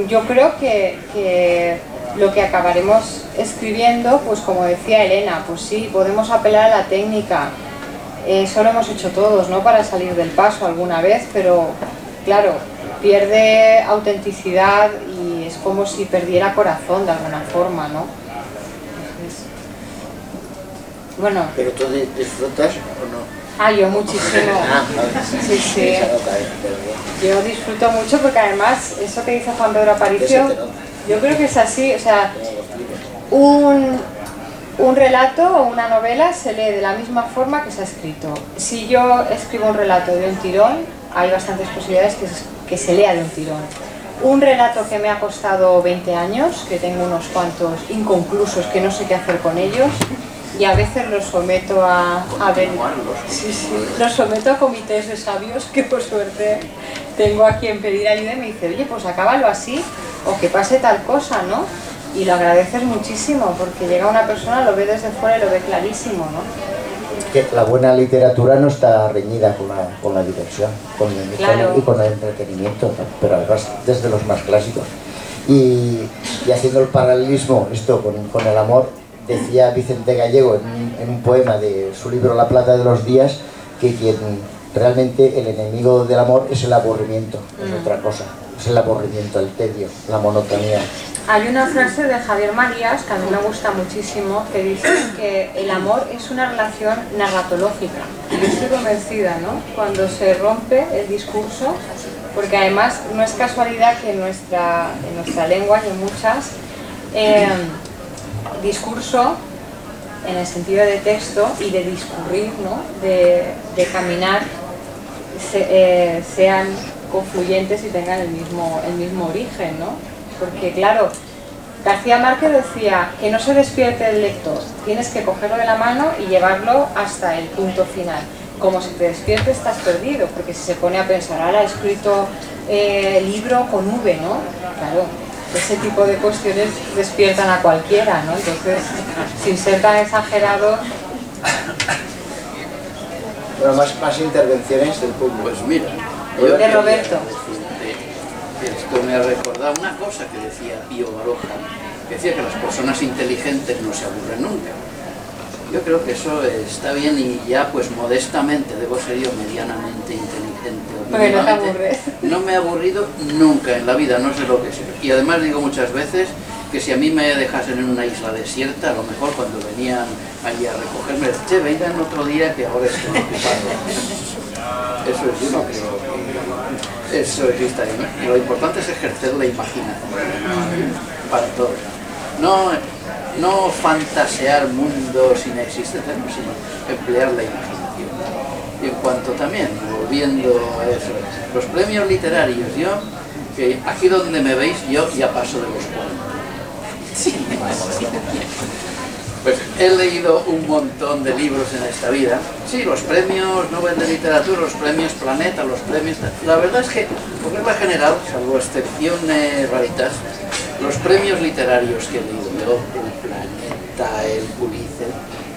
S2: yo creo que lo que acabaremos escribiendo, pues como decía Elena, pues sí, podemos apelar a la técnica, eso lo hemos hecho todos, ¿no?, para salir del paso alguna vez, pero claro, pierde autenticidad y es como si perdiera corazón de alguna forma, ¿no? Entonces, bueno.
S1: ¿Pero tú disfrutas o no?
S2: Yo muchísimo. Sí, sí. Yo disfruto mucho porque además, eso que dice Juan Pedro Aparicio, yo creo que es así, o sea, un relato o una novela se lee de la misma forma que se ha escrito. Si yo escribo un relato de un tirón, hay bastantes posibilidades que se lea de un tirón. Un relato que me ha costado 20 años, que tengo unos cuantos inconclusos que no sé qué hacer con ellos, y a veces los someto los someto a comités de sabios que por suerte tengo a quien pedir ayuda y me dice, oye, pues acábalo así, o que pase tal cosa, ¿no? Y lo agradeces muchísimo, porque llega una persona, lo ve desde fuera y lo ve clarísimo, ¿no?
S1: Que la buena literatura no está reñida con la diversión
S2: Claro.
S1: y con el entretenimiento, ¿no? Pero además desde los más clásicos. Y haciendo el paralelismo esto con el amor, decía Vicente Gallego en un poema de su libro La plata de los días, que realmente el enemigo del amor es el aburrimiento, es otra cosa, es el aburrimiento, el tedio, la monotonía.
S2: Hay una frase de Javier Marías que a mí me gusta muchísimo, que dice que el amor es una relación narratológica. Yo estoy convencida, ¿no? Cuando se rompe el discurso, porque además no es casualidad que en nuestra lengua y en muchas, discurso en el sentido de texto y de discurrir, ¿no? de caminar, sean confluyentes y tengan el mismo origen, ¿no? Porque claro, García Márquez decía que no se despierte el lector, tienes que cogerlo de la mano y llevarlo hasta el punto final. Como si te despiertes estás perdido, porque si se pone a pensar, ahora he escrito libro con V, ¿no? Claro, ese tipo de cuestiones despiertan a cualquiera, ¿no? Entonces, sin ser tan exagerado...
S1: Bueno, más intervenciones del público.
S4: Pues mira,
S2: de Roberto.
S4: Esto me ha recordado una cosa que decía Pío Baroja, que decía que las personas inteligentes no se aburren nunca. Yo creo que eso está bien y ya pues modestamente debo ser yo medianamente inteligente.
S2: Porque no te aburres.
S4: No me he aburrido nunca en la vida, no sé lo que es. Y además digo muchas veces que si a mí me dejasen en una isla desierta, a lo mejor cuando venían allí a recogerme, che, vengan otro día que ahora estoy ocupado. Eso es, yo no creo que eso exista ahí, ¿no? Y lo importante es ejercer la imaginación para todo. No fantasear mundos inexistentes, sino emplear la imaginación. Y en cuanto también, volviendo a eso, los premios literarios, yo, que aquí donde me veis, yo ya paso de los 40. Sí, pues he leído un montón de libros en esta vida. Sí, los premios Nobel de Literatura, los premios Planeta, los premios... La verdad es que, por regla general, salvo excepciones raritas, los premios literarios que he leído, el Planeta, el Pulitzer,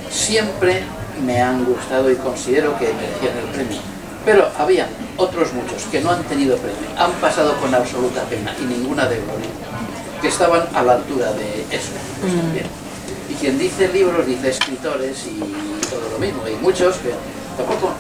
S4: siempre me han gustado y considero que merecían el premio. Pero había otros muchos que no han tenido premio, han pasado con absoluta pena y ninguna de gloria, que estaban a la altura de eso. Pues también. Y quien dice libros dice escritores y todo lo mismo. Hay muchos que tampoco...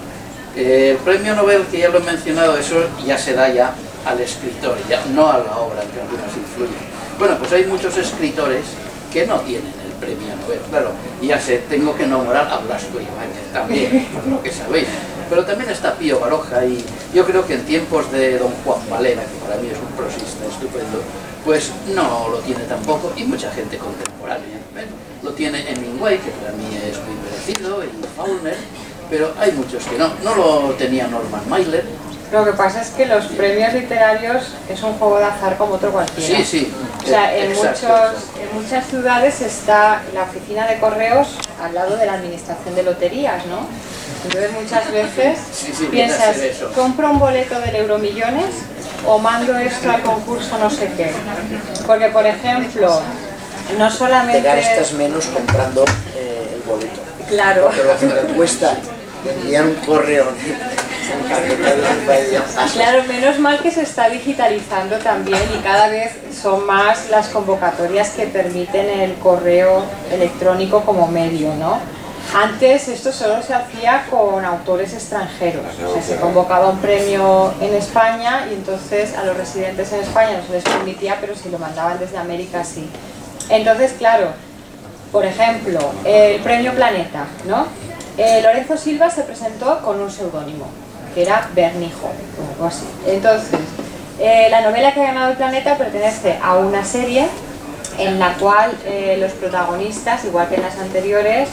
S4: el premio Nobel, que ya lo he mencionado, eso ya se da ya al escritor, ya no a la obra, que algunas influyen. Bueno, pues hay muchos escritores que no tienen el premio Nobel, claro. Y ya sé, tengo que nombrar a Blasco Ibáñez también, por lo que sabéis. Pero también está Pío Baroja y yo creo que en tiempos de don Juan Valera, que para mí es un prosista estupendo, pues no lo tiene tampoco, y mucha gente contemporánea. Lo tiene Hemingway, que para mí es muy merecido, y Faulkner, pero hay muchos que no. No lo tenía Norman Mailer.
S2: Lo que pasa es que los premios literarios es un juego de azar como otro cualquiera.
S4: Sí, sí.
S2: O sea, en muchas ciudades está la oficina de correos al lado de la administración de loterías, ¿no? Entonces muchas veces piensas, compro un boleto del Euromillones o mando esto al concurso no sé qué. Porque, por ejemplo, no solamente...
S1: Te gastas menos comprando el boleto.
S2: Claro.
S1: Porque lo que te cuesta enviar un correo...
S2: Claro, menos mal que se está digitalizando también y cada vez son más las convocatorias que permiten el correo electrónico como medio, ¿no? Antes esto solo se hacía con autores extranjeros, o sea, se convocaba un premio en España y entonces a los residentes en España no se les permitía, pero si lo mandaban desde América sí. Entonces, claro, por ejemplo, el premio Planeta, ¿no? Lorenzo Silva se presentó con un seudónimo, que era Bernijo, o algo así. Entonces, la novela que ha ganado el Planeta pertenece a una serie en la cual los protagonistas, igual que en las anteriores,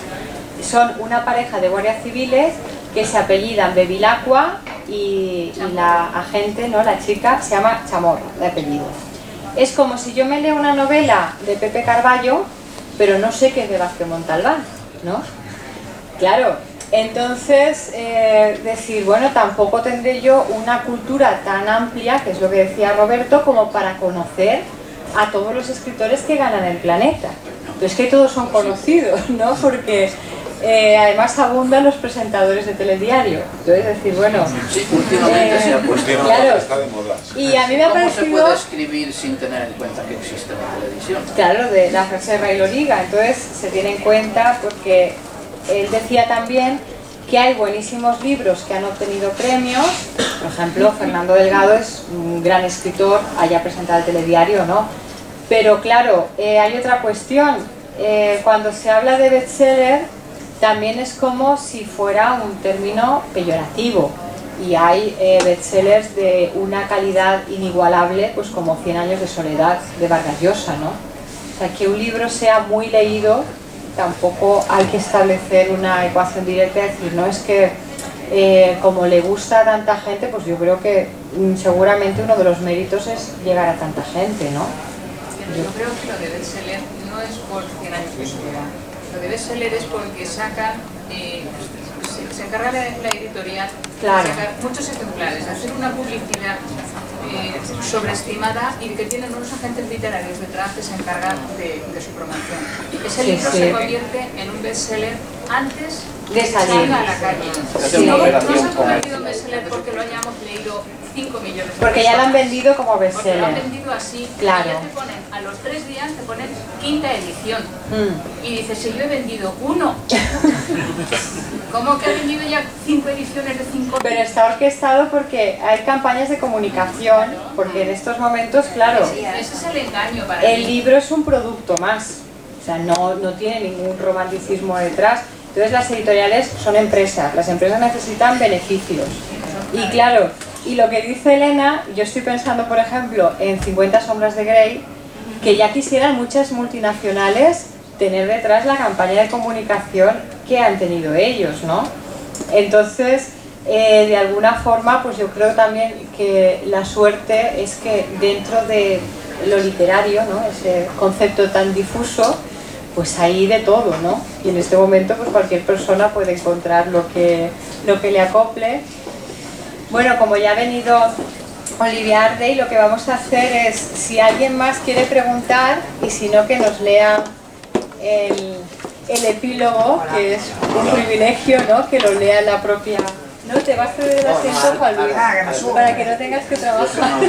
S2: son una pareja de guardias civiles que se apellidan Bevilacqua y la agente, ¿no? La chica, se llama Chamorro, de apellido. Es como si yo me leo una novela de Pepe Carballo, pero no sé que es de Vázquez Montalbán, ¿no? Claro, entonces decir, bueno, tampoco tendré yo una cultura tan amplia, que es lo que decía Roberto, como para conocer a todos los escritores que ganan el planeta. Pero es que todos son conocidos, ¿no? Porque además abundan los presentadores de telediario. Entonces decir, bueno...
S4: Sí, últimamente se ha puesto...
S2: Claro,
S5: está de moda.
S2: y a mí me ha parecido...
S4: ¿Cómo se puede escribir sin tener en cuenta que existe la televisión?
S2: Claro, de la frase de Ray Loriga. Entonces se tiene en cuenta porque él decía también que hay buenísimos libros que han obtenido premios. Por ejemplo, Fernando Delgado es un gran escritor, haya presentado el telediario, ¿no? Pero claro, hay otra cuestión. Cuando se habla de bestseller, también es como si fuera un término peyorativo. Y hay bestsellers de una calidad inigualable, pues como 100 años de soledad, de Vargas Llosa, ¿no? O sea, que un libro sea muy leído, tampoco hay que establecer una ecuación directa y decir, no, es que como le gusta a tanta gente, pues yo creo que seguramente uno de los méritos es llegar a tanta gente, ¿no?
S3: Yo creo que lo de bestseller no es por 100 años de soledad. Lo de bestseller es porque sacan, se encarga la editorial
S2: Claro.
S3: de sacar muchos ejemplares, hacer una publicidad sobreestimada y que tienen unos agentes literarios detrás que se encargan de su promoción. Ese
S2: Sí,
S3: libro
S2: sí.
S3: se convierte en un bestseller antes
S2: De salir.
S3: salga a la calle.
S2: Sí.
S3: No, no se ha
S4: Operación
S3: convertido en bestseller porque lo hayamos leído 5 millones de
S2: Porque ya lo han
S3: personas.
S2: vendido como
S3: Porque lo
S2: bestseller.
S3: han vendido así.
S2: Claro.
S3: Y ya te ponen, a los 3 días te ponen quinta edición.
S2: Mm.
S3: Y dices, si yo he vendido 1. ¿Cómo que ha vendido ya 5 ediciones de 5?
S2: Pero está orquestado porque hay campañas de comunicación, porque en estos momentos, claro,
S3: Ese es el engaño para
S2: el
S3: mí.
S2: libro es un producto más, o sea, no tiene ningún romanticismo detrás. Entonces las editoriales son empresas, las empresas necesitan beneficios. Y claro, y lo que dice Elena, yo estoy pensando, por ejemplo, en 50 sombras de Grey, que ya quisieran muchas multinacionales tener detrás la campaña de comunicación que han tenido ellos, ¿no? Entonces, de alguna forma, pues yo creo también que la suerte es que dentro de lo literario, ¿no? Ese concepto tan difuso, pues hay de todo, ¿no? Y en este momento, pues cualquier persona puede encontrar lo que le acople. Bueno, como ya ha venido Olivia Ardey, lo que vamos a hacer es, si alguien más quiere preguntar, y si no, que nos lea el epílogo, que es un privilegio, ¿no? Que lo lea la propia... No, te vas a ceder el asiento, Juan Luis, para que no tengas que trabajar.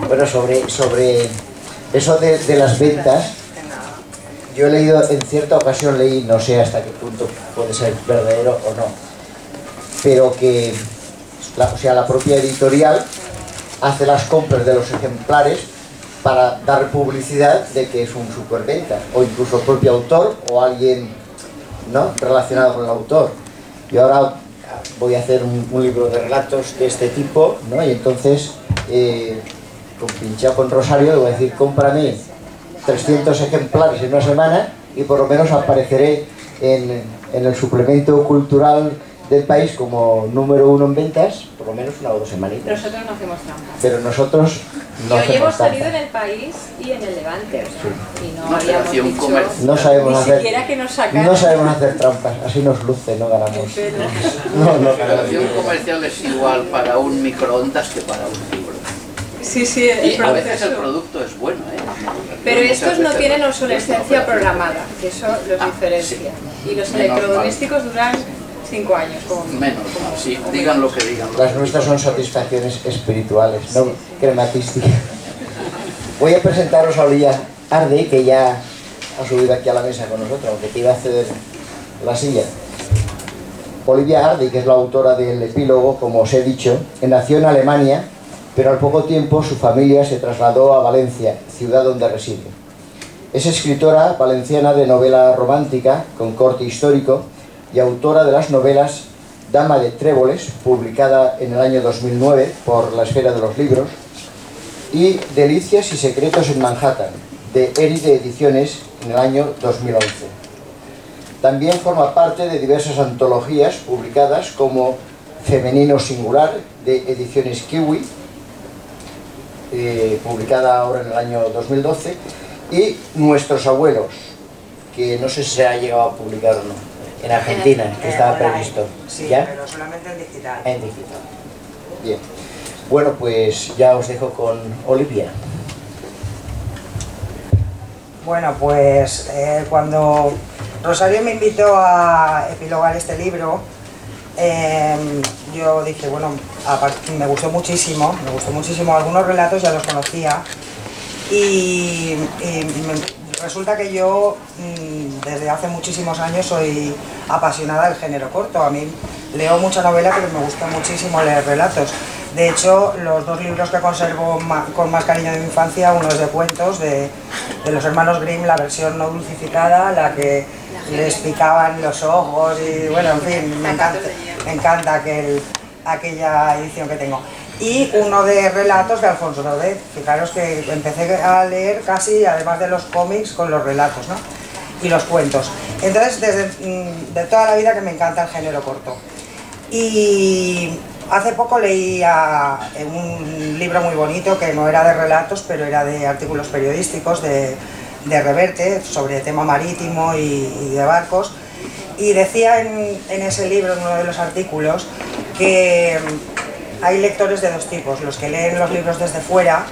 S1: Bueno, sobre eso de las ventas, yo he leído, en cierta ocasión leí, no sé hasta qué punto puede ser verdadero o no, pero que la propia editorial hace las compras de los ejemplares para dar publicidad de que es un superventa, o incluso el propio autor o alguien, ¿no?, relacionado con el autor. Yo ahora voy a hacer un libro de relatos de este tipo, ¿no?, y entonces pinchado con Rosario le voy a decir, cómprame 300 ejemplares en una semana y por lo menos apareceré en el suplemento cultural del país como número 1 en ventas, por lo menos 1 o 2 semanitas.
S2: Nosotros no hacemos trampas.
S1: Pero nosotros no
S2: Hoy hemos
S1: hacemos
S2: salido en
S1: trampas.
S2: el país y en el Levante, o sea, y no
S4: Una
S2: habíamos
S4: operación
S2: dicho
S4: comercial.
S1: No sabemos
S2: ni
S1: hacer,
S2: siquiera que nos sacaran
S1: no sabemos hacer trampas, así nos luce, no ganamos.
S2: el pelo.
S1: No
S4: La
S1: ganamos.
S4: relación comercial es igual para un microondas que para un libro.
S2: Sí, sí, el
S4: Y a veces el
S2: proceso.
S4: producto es bueno, ¿eh?
S2: Pero
S4: Muchas
S2: estos no
S4: veces
S2: tienen
S4: no.
S2: obsolescencia programada, que eso los
S4: Ah,
S2: diferencia. Y los
S4: Menos
S2: electrodomésticos duran 5 años. Como
S4: Menos, sí, digan lo que digan.
S1: Las nuestras son satisfacciones espirituales, no crematísticas. Voy a presentaros a Olivia Ardey, que ya ha subido aquí a la mesa con nosotros, aunque te iba a ceder la silla. Olivia Ardey, que es la autora del epílogo, como os he dicho, nació en Alemania, pero al poco tiempo su familia se trasladó a Valencia, ciudad donde reside. Es escritora valenciana de novela romántica, con corte histórico, y autora de las novelas Dama de Tréboles, publicada en el año 2009 por La Esfera de los Libros, y Delicias y Secretos en Manhattan, de Éride Ediciones, en el año 2011. También forma parte de diversas antologías publicadas como femenino singular, de Ediciones Kiwi, publicada ahora en el año 2012, y Nuestros abuelos, que no sé si se ha llegado a publicar o no, en Argentina, que estaba previsto.
S5: Sí,
S1: ¿Ya?
S5: pero solamente en digital.
S1: En digital. Bien. Bueno, pues ya os dejo con Olivia.
S5: Bueno, pues cuando Rosario me invitó a epilogar este libro, yo dije, bueno, me gustó muchísimo, algunos relatos ya los conocía y resulta que yo desde hace muchísimos años soy apasionada del género corto. A mí leo mucha novela, pero me gusta muchísimo leer relatos. De hecho, los dos libros que conservo con más cariño de mi infancia, uno es de cuentos de los hermanos Grimm, la versión no dulcificada, la que les picaban los ojos y bueno, en fin, me encanta aquella edición que tengo. Y uno de relatos de Alfonso Daudet. Fijaros que empecé a leer casi, además de los cómics, con los relatos, ¿no? Y los cuentos. Entonces, de toda la vida que me encanta el género corto. Y hace poco leí un libro muy bonito que no era de relatos, pero era de artículos periodísticos de Reverte sobre tema marítimo y de barcos. Y decía en ese libro, en uno de los artículos, que hay lectores de dos tipos, los que leen los libros desde fuera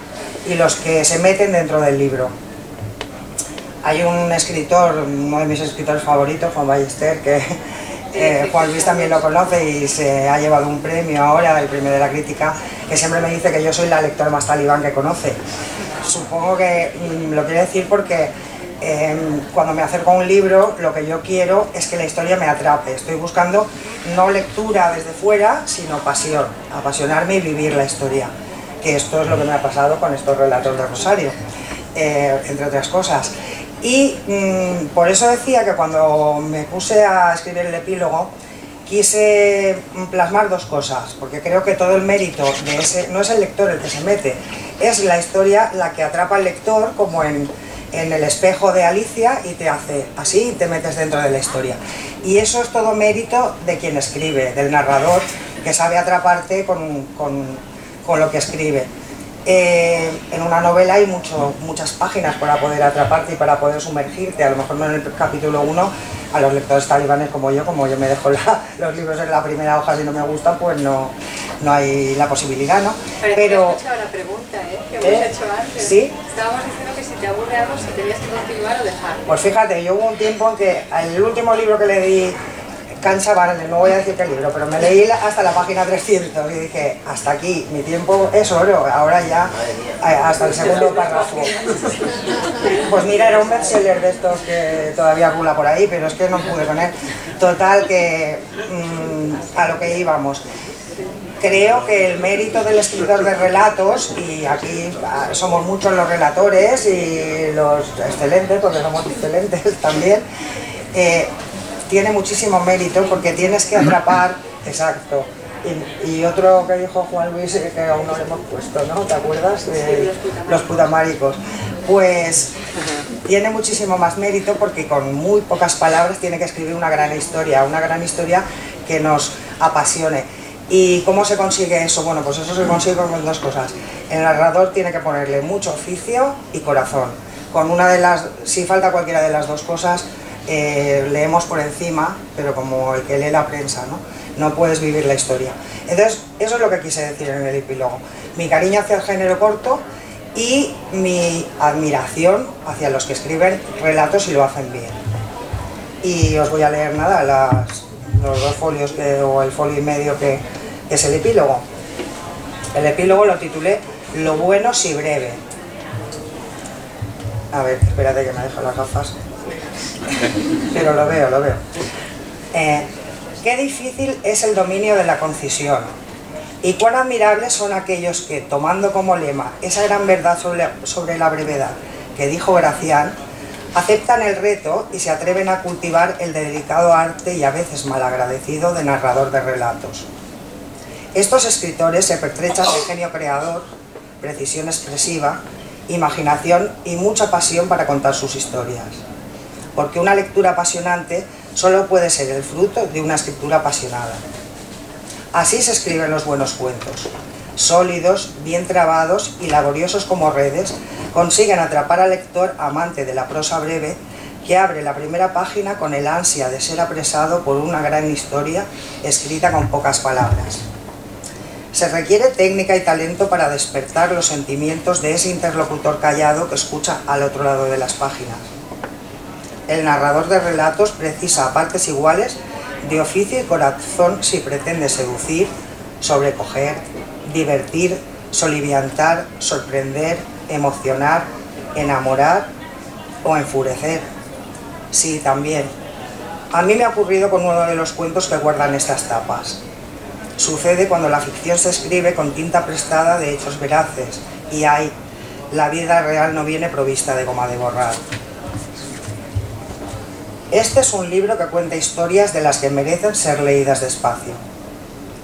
S5: y los que se meten dentro del libro. Hay un escritor, uno de mis escritores favoritos, Juan Ballester, que Juan Luis también lo conoce y se ha llevado un premio ahora, el premio de la crítica, que siempre me dice que yo soy la lectora más talibán que conoce. Supongo que lo quiere decir porque cuando me acerco a un libro, lo que yo quiero es que la historia me atrape. Estoy buscando no lectura desde fuera, sino pasión, apasionarme y vivir la historia. Que esto es lo que me ha pasado con estos relatos de Rosario, entre otras cosas. Y por eso decía que cuando me puse a escribir el epílogo, quise plasmar dos cosas, porque creo que todo el mérito de ese, no es el lector el que se mete, es la historia la que atrapa al lector, como en el espejo de Alicia, y te hace así y te metes dentro de la historia. Y eso es todo mérito de quien escribe, del narrador, que sabe atraparte con lo que escribe. En una novela hay muchas páginas para poder atraparte y para poder sumergirte. A lo mejor no en el capítulo 1, a los lectores talibanes como yo me dejo los libros en la primera hoja, si no me gustan, pues no hay la posibilidad, ¿no?
S2: Pero he escuchado la pregunta, que hemos hecho antes.
S5: ¿Sí?
S2: Estábamos diciendo que si te aburre algo, si tenías que continuar o dejar.
S5: Pues fíjate, yo hubo un tiempo en que el último libro que le di cancha, vale, no voy a decir qué libro, pero me leí hasta la página 300 y dije, hasta aquí, mi tiempo es oro, ahora ya hasta el segundo párrafo. Pues mira, era un bestseller de estos que todavía rula por ahí, pero es que no pude con él. Total, que a lo que íbamos. Creo que el mérito del escritor de relatos, y aquí somos muchos los relatores y los excelentes, porque somos excelentes también, tiene muchísimo mérito porque tienes que atrapar, exacto. Y otro que dijo Juan Luis, que aún no le hemos puesto, ¿no? ¿Te acuerdas? De los putamáricos. Pues tiene muchísimo más mérito porque con muy pocas palabras tiene que escribir una gran historia que nos apasione. ¿Y cómo se consigue eso? Bueno, pues eso se consigue con dos cosas. El narrador tiene que ponerle mucho oficio y corazón. Con una de las, si falta cualquiera de las dos cosas, leemos por encima, pero como el que lee la prensa, ¿no? No puedes vivir la historia. Entonces, eso es lo que quise decir en el epílogo. Mi cariño hacia el género corto y mi admiración hacia los que escriben relatos y lo hacen bien. Y os voy a leer nada, los dos folios o el folio y medio que es el epílogo. El epílogo lo titulé Lo bueno si breve. A ver, espérate que me dejo las gafas. Pero lo veo. Qué difícil es el dominio de la concisión y cuán admirables son aquellos que, tomando como lema esa gran verdad sobre la brevedad que dijo Gracián, aceptan el reto y se atreven a cultivar el delicado arte y a veces malagradecido de narrador de relatos. Estos escritores se pertrechan de genio creador, precisión expresiva, imaginación y mucha pasión para contar sus historias. Porque una lectura apasionante solo puede ser el fruto de una escritura apasionada. Así se escriben los buenos cuentos. Sólidos, bien trabados y laboriosos como redes, consiguen atrapar al lector amante de la prosa breve que abre la primera página con el ansia de ser apresado por una gran historia escrita con pocas palabras. Se requiere técnica y talento para despertar los sentimientos de ese interlocutor callado que escucha al otro lado de las páginas. El narrador de relatos precisa a partes iguales de oficio y corazón si pretende seducir, sobrecoger, divertir, soliviantar, sorprender, emocionar, enamorar o enfurecer. Sí, también. A mí me ha ocurrido con uno de los cuentos que guardan estas tapas. Sucede cuando la ficción se escribe con tinta prestada de hechos veraces y ay, la vida real no viene provista de goma de borrar. Este es un libro que cuenta historias de las que merecen ser leídas despacio.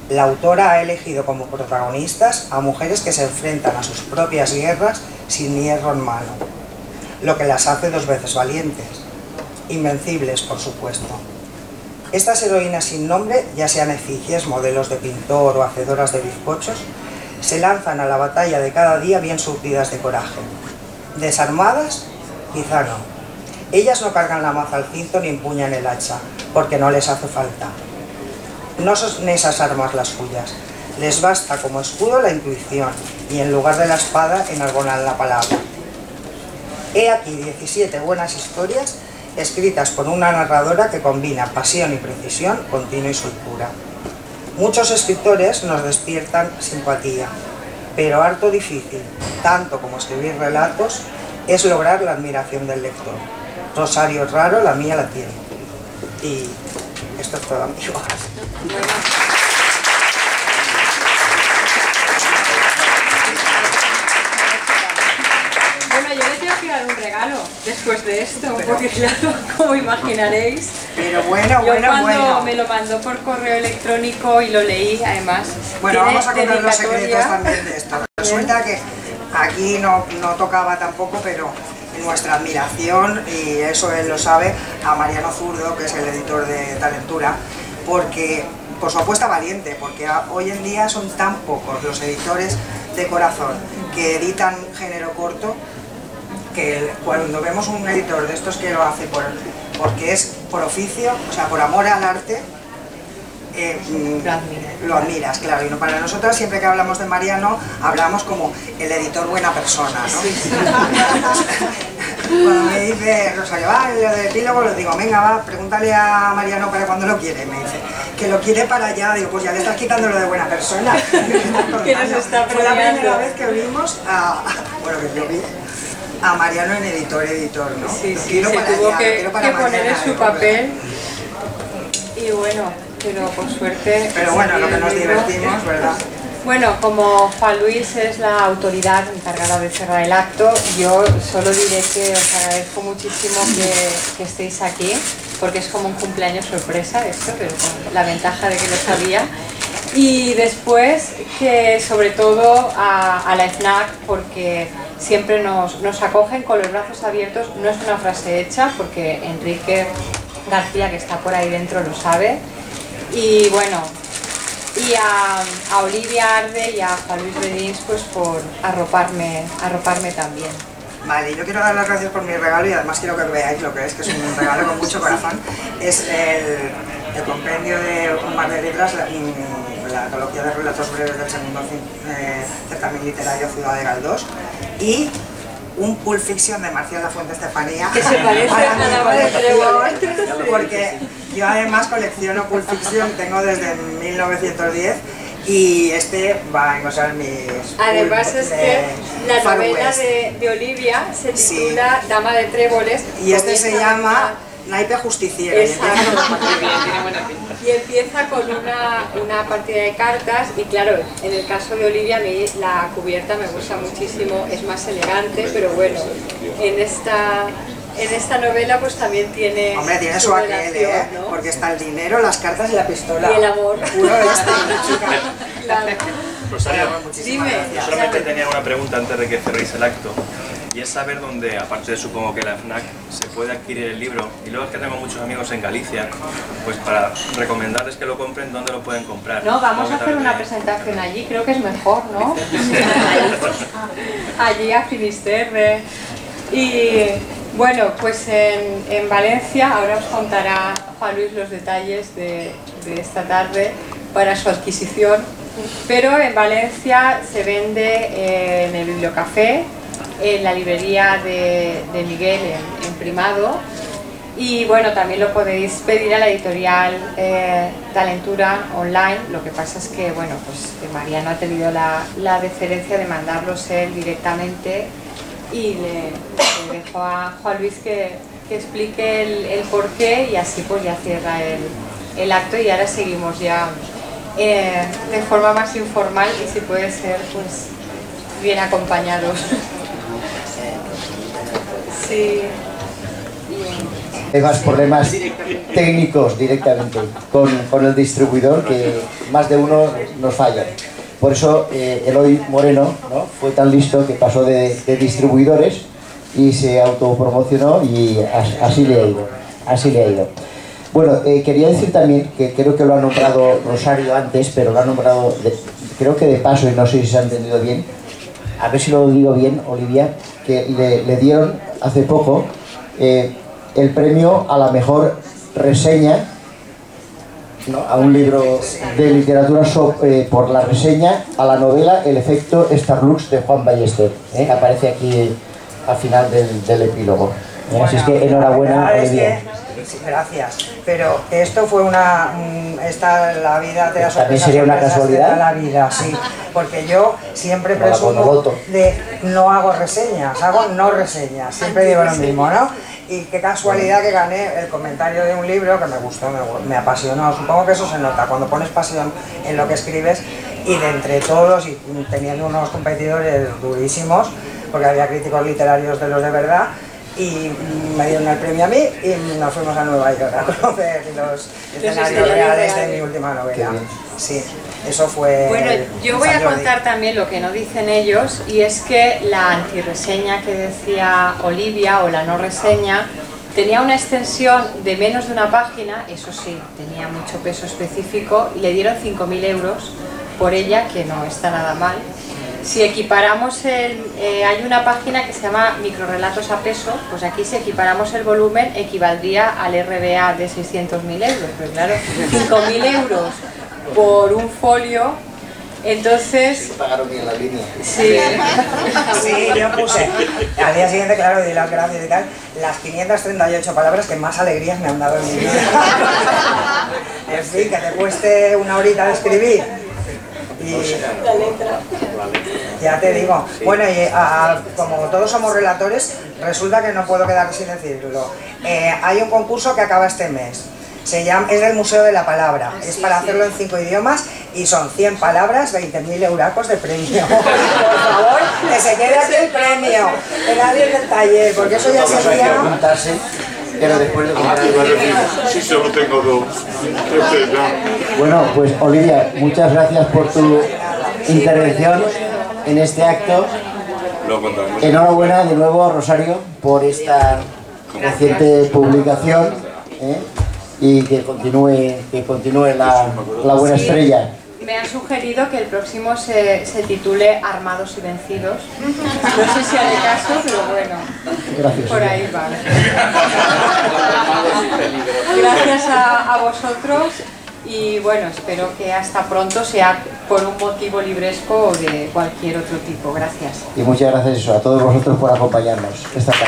S5: La autora ha elegido como protagonistas a mujeres que se enfrentan a sus propias guerras sin hierro en mano, lo que las hace dos veces valientes. Invencibles, por supuesto. Estas heroínas sin nombre, ya sean efigies, modelos de pintor o hacedoras de bizcochos, se lanzan a la batalla de cada día bien surtidas de coraje. ¿Desarmadas? Quizá no. Ellas no cargan la maza al cinto ni empuñan el hacha, porque no les hace falta. No son esas armas las suyas. Les basta como escudo la intuición y en lugar de la espada enarbonan la palabra. He aquí 17 buenas historias escritas por una narradora que combina pasión y precisión, continuo y soltura. Muchos escritores nos despiertan simpatía, pero harto difícil, tanto como escribir relatos, es lograr la admiración del lector. Rosario es raro, la mía la tiene. Y esto es todo, amigos.
S2: Bueno, yo le tengo que dar un regalo después de esto, porque claro, como imaginaréis,
S5: Pero bueno,
S2: yo cuando me lo mandó por correo electrónico y lo leí, además.
S5: Bueno, vamos a contar los secretos
S2: dedicatoria.
S5: también de esto. Resulta que aquí no tocaba tampoco, pero nuestra admiración, y eso él lo sabe, a Mariano Zurdo, que es el editor de Talentura, porque por su apuesta valiente, porque hoy en día son tan pocos los editores de corazón que editan género corto, que cuando vemos un editor de estos que lo hace porque es por oficio, o sea, por amor al arte, lo admiras, claro. Y no, para nosotros, siempre que hablamos de Mariano, hablamos como el editor buena persona, ¿no? Sí. Cuando me dice Rosario, lo de epílogo, le digo, venga, va, pregúntale a Mariano para cuándo lo quiere. Me dice, que lo quiere para allá. Digo, pues ya le estás quitando lo de buena persona.
S2: Que nos está
S5: Fue la primera vez que vimos que yo vi a Mariano en editor, ¿no?
S2: Sí, sí, se tuvo que poner en su papel. Y bueno, pero por suerte...
S5: Pero bueno, lo que nos divertimos, ¿verdad?
S2: Bueno, como Juan Luis es la autoridad encargada de cerrar el acto, yo solo diré que os agradezco muchísimo que estéis aquí, porque es como un cumpleaños sorpresa esto, pero con la ventaja de que lo sabía. Y después que sobre todo a la FNAC, porque siempre nos acogen con los brazos abiertos. No es una frase hecha, porque Enrique García, que está por ahí dentro, lo sabe. Y bueno, y a Olivia Arde y a Juan Luis Bedins, pues por arroparme también.
S5: Vale, yo quiero dar las gracias por mi regalo y además quiero que veáis lo que es un regalo con mucho corazón. Es el compendio de Un mar de letras, la antología de relatos breves del segundo certamen literario Ciudad de Galdós, y un Pulp Fiction de Marcial Lafuente Estefanía.
S2: Que se parece a la Dama de Trébol.
S5: Porque yo además colecciono Pulp Fiction, tengo desde 1910. Y este va a encontrar mis...
S2: Además es que la novela de Olivia se titula Dama de Tréboles.
S5: Y este se llama Naipe Justiciero.
S2: Y empieza con una partida de cartas y claro, en el caso de Olivia a mí la cubierta me gusta muchísimo, es más elegante, pero bueno, en esta novela pues también tiene...
S5: Hombre, tiene su aquel, ¿no? Porque está el dinero, las cartas y la pistola.
S2: Y el amor.
S5: Puro
S2: Claro.
S6: Rosario,
S2: Dime.
S6: yo solamente tenía una pregunta antes de que cerréis el acto. y es saber dónde, aparte de supongo que la FNAC, se puede adquirir el libro. Y luego es que tengo muchos amigos en Galicia, pues para recomendarles que lo compren, ¿dónde lo pueden comprar?
S2: No, vamos a hacer una presentación allí, creo que es mejor, ¿no? Allí a Finisterre. Y bueno, pues en Valencia, ahora os contará Juan Luis los detalles de esta tarde para su adquisición, pero en Valencia se vende en el Bibliocafé, en la librería de Miguel en Primado, y bueno, también lo podéis pedir a la editorial Talentura online. Lo que pasa es que bueno, pues que Mariano ha tenido la deferencia de mandarlos él directamente, y le dejo a Juan Luis que explique el porqué, y así pues ya cierra el acto, y ahora seguimos ya de forma más informal, y si puede ser pues bien acompañados. Sí.
S1: Hay más problemas técnicos directamente con el distribuidor, que más de uno nos falla. Por eso Eloy Moreno, ¿no?, fue tan listo que pasó de distribuidores y se autopromocionó, y así le ha ido. Bueno, quería decir también que creo que lo ha nombrado Rosario antes, pero lo ha nombrado creo que de paso, y no sé si se ha entendido bien. A ver si lo digo bien, Olivia, que le dieron hace poco el premio a la mejor reseña, ¿no?, a un libro de literatura por la reseña a la novela El efecto Starlux de Juan Ballester. Aparece aquí al final del epílogo.
S5: Bueno,
S1: así es que enhorabuena, Olivia.
S5: Sí, gracias, pero esto fue la vida te da sorpresas.
S1: ¿También sería una casualidad?
S5: La vida, sí, porque yo siempre presumo de no hago reseñas, hago no reseñas, siempre digo lo mismo, ¿no? Y qué casualidad que gané el comentario de un libro que me gustó, me apasionó. Supongo que eso se nota cuando pones pasión en lo que escribes, y de entre todos, y teniendo unos competidores durísimos, porque había críticos literarios de los de verdad, y me dieron el premio a mí, y nos fuimos a Nueva York a conocer los escenarios reales de mi última novela. Sí, eso fue...
S2: Bueno, yo voy a contar también lo que no dicen ellos, y es que la antirreseña que decía Olivia, o la no reseña, tenía una extensión de menos de una página, eso sí, tenía mucho peso específico, y le dieron 5.000 euros por ella, que no está nada mal. Si equiparamos hay una página que se llama Microrelatos a peso, pues aquí si equiparamos el volumen equivaldría al RBA de 600.000 euros, pero claro, 5.000 euros por un folio, entonces...
S1: Pagaron bien la línea.
S2: Sí.
S5: Sí, yo puse, al día siguiente, claro, di las gracias y tal, las 538 palabras que más alegrías me han dado en mi vida. En fin, que te cueste una horita de escribir. Y la letra. Ya te digo. Bueno, y como todos somos relatores, resulta que no puedo quedar sin decirlo. Hay un concurso que acaba este mes. Es del Museo de la Palabra. Es para hacerlo en 5 idiomas, y son 100 palabras, 20.000 euracos de premio. Por favor, que se quede aquí el premio. Que nadie del taller, porque eso ya sería...
S1: Pero después de
S7: sí, solo tengo 2.
S1: Bueno, pues Olivia, muchas gracias por tu intervención en este acto. Enhorabuena de nuevo, Rosario, por esta reciente publicación, y que continúe la buena estrella.
S2: Me han sugerido que el próximo se titule Armados y Vencidos. No sé si haré caso, pero bueno,
S1: gracias,
S2: por ahí va. Gracias a vosotros, y bueno, espero que hasta pronto, sea por un motivo libresco o de cualquier otro tipo. Gracias.
S1: Y muchas gracias a todos vosotros por acompañarnos esta tarde.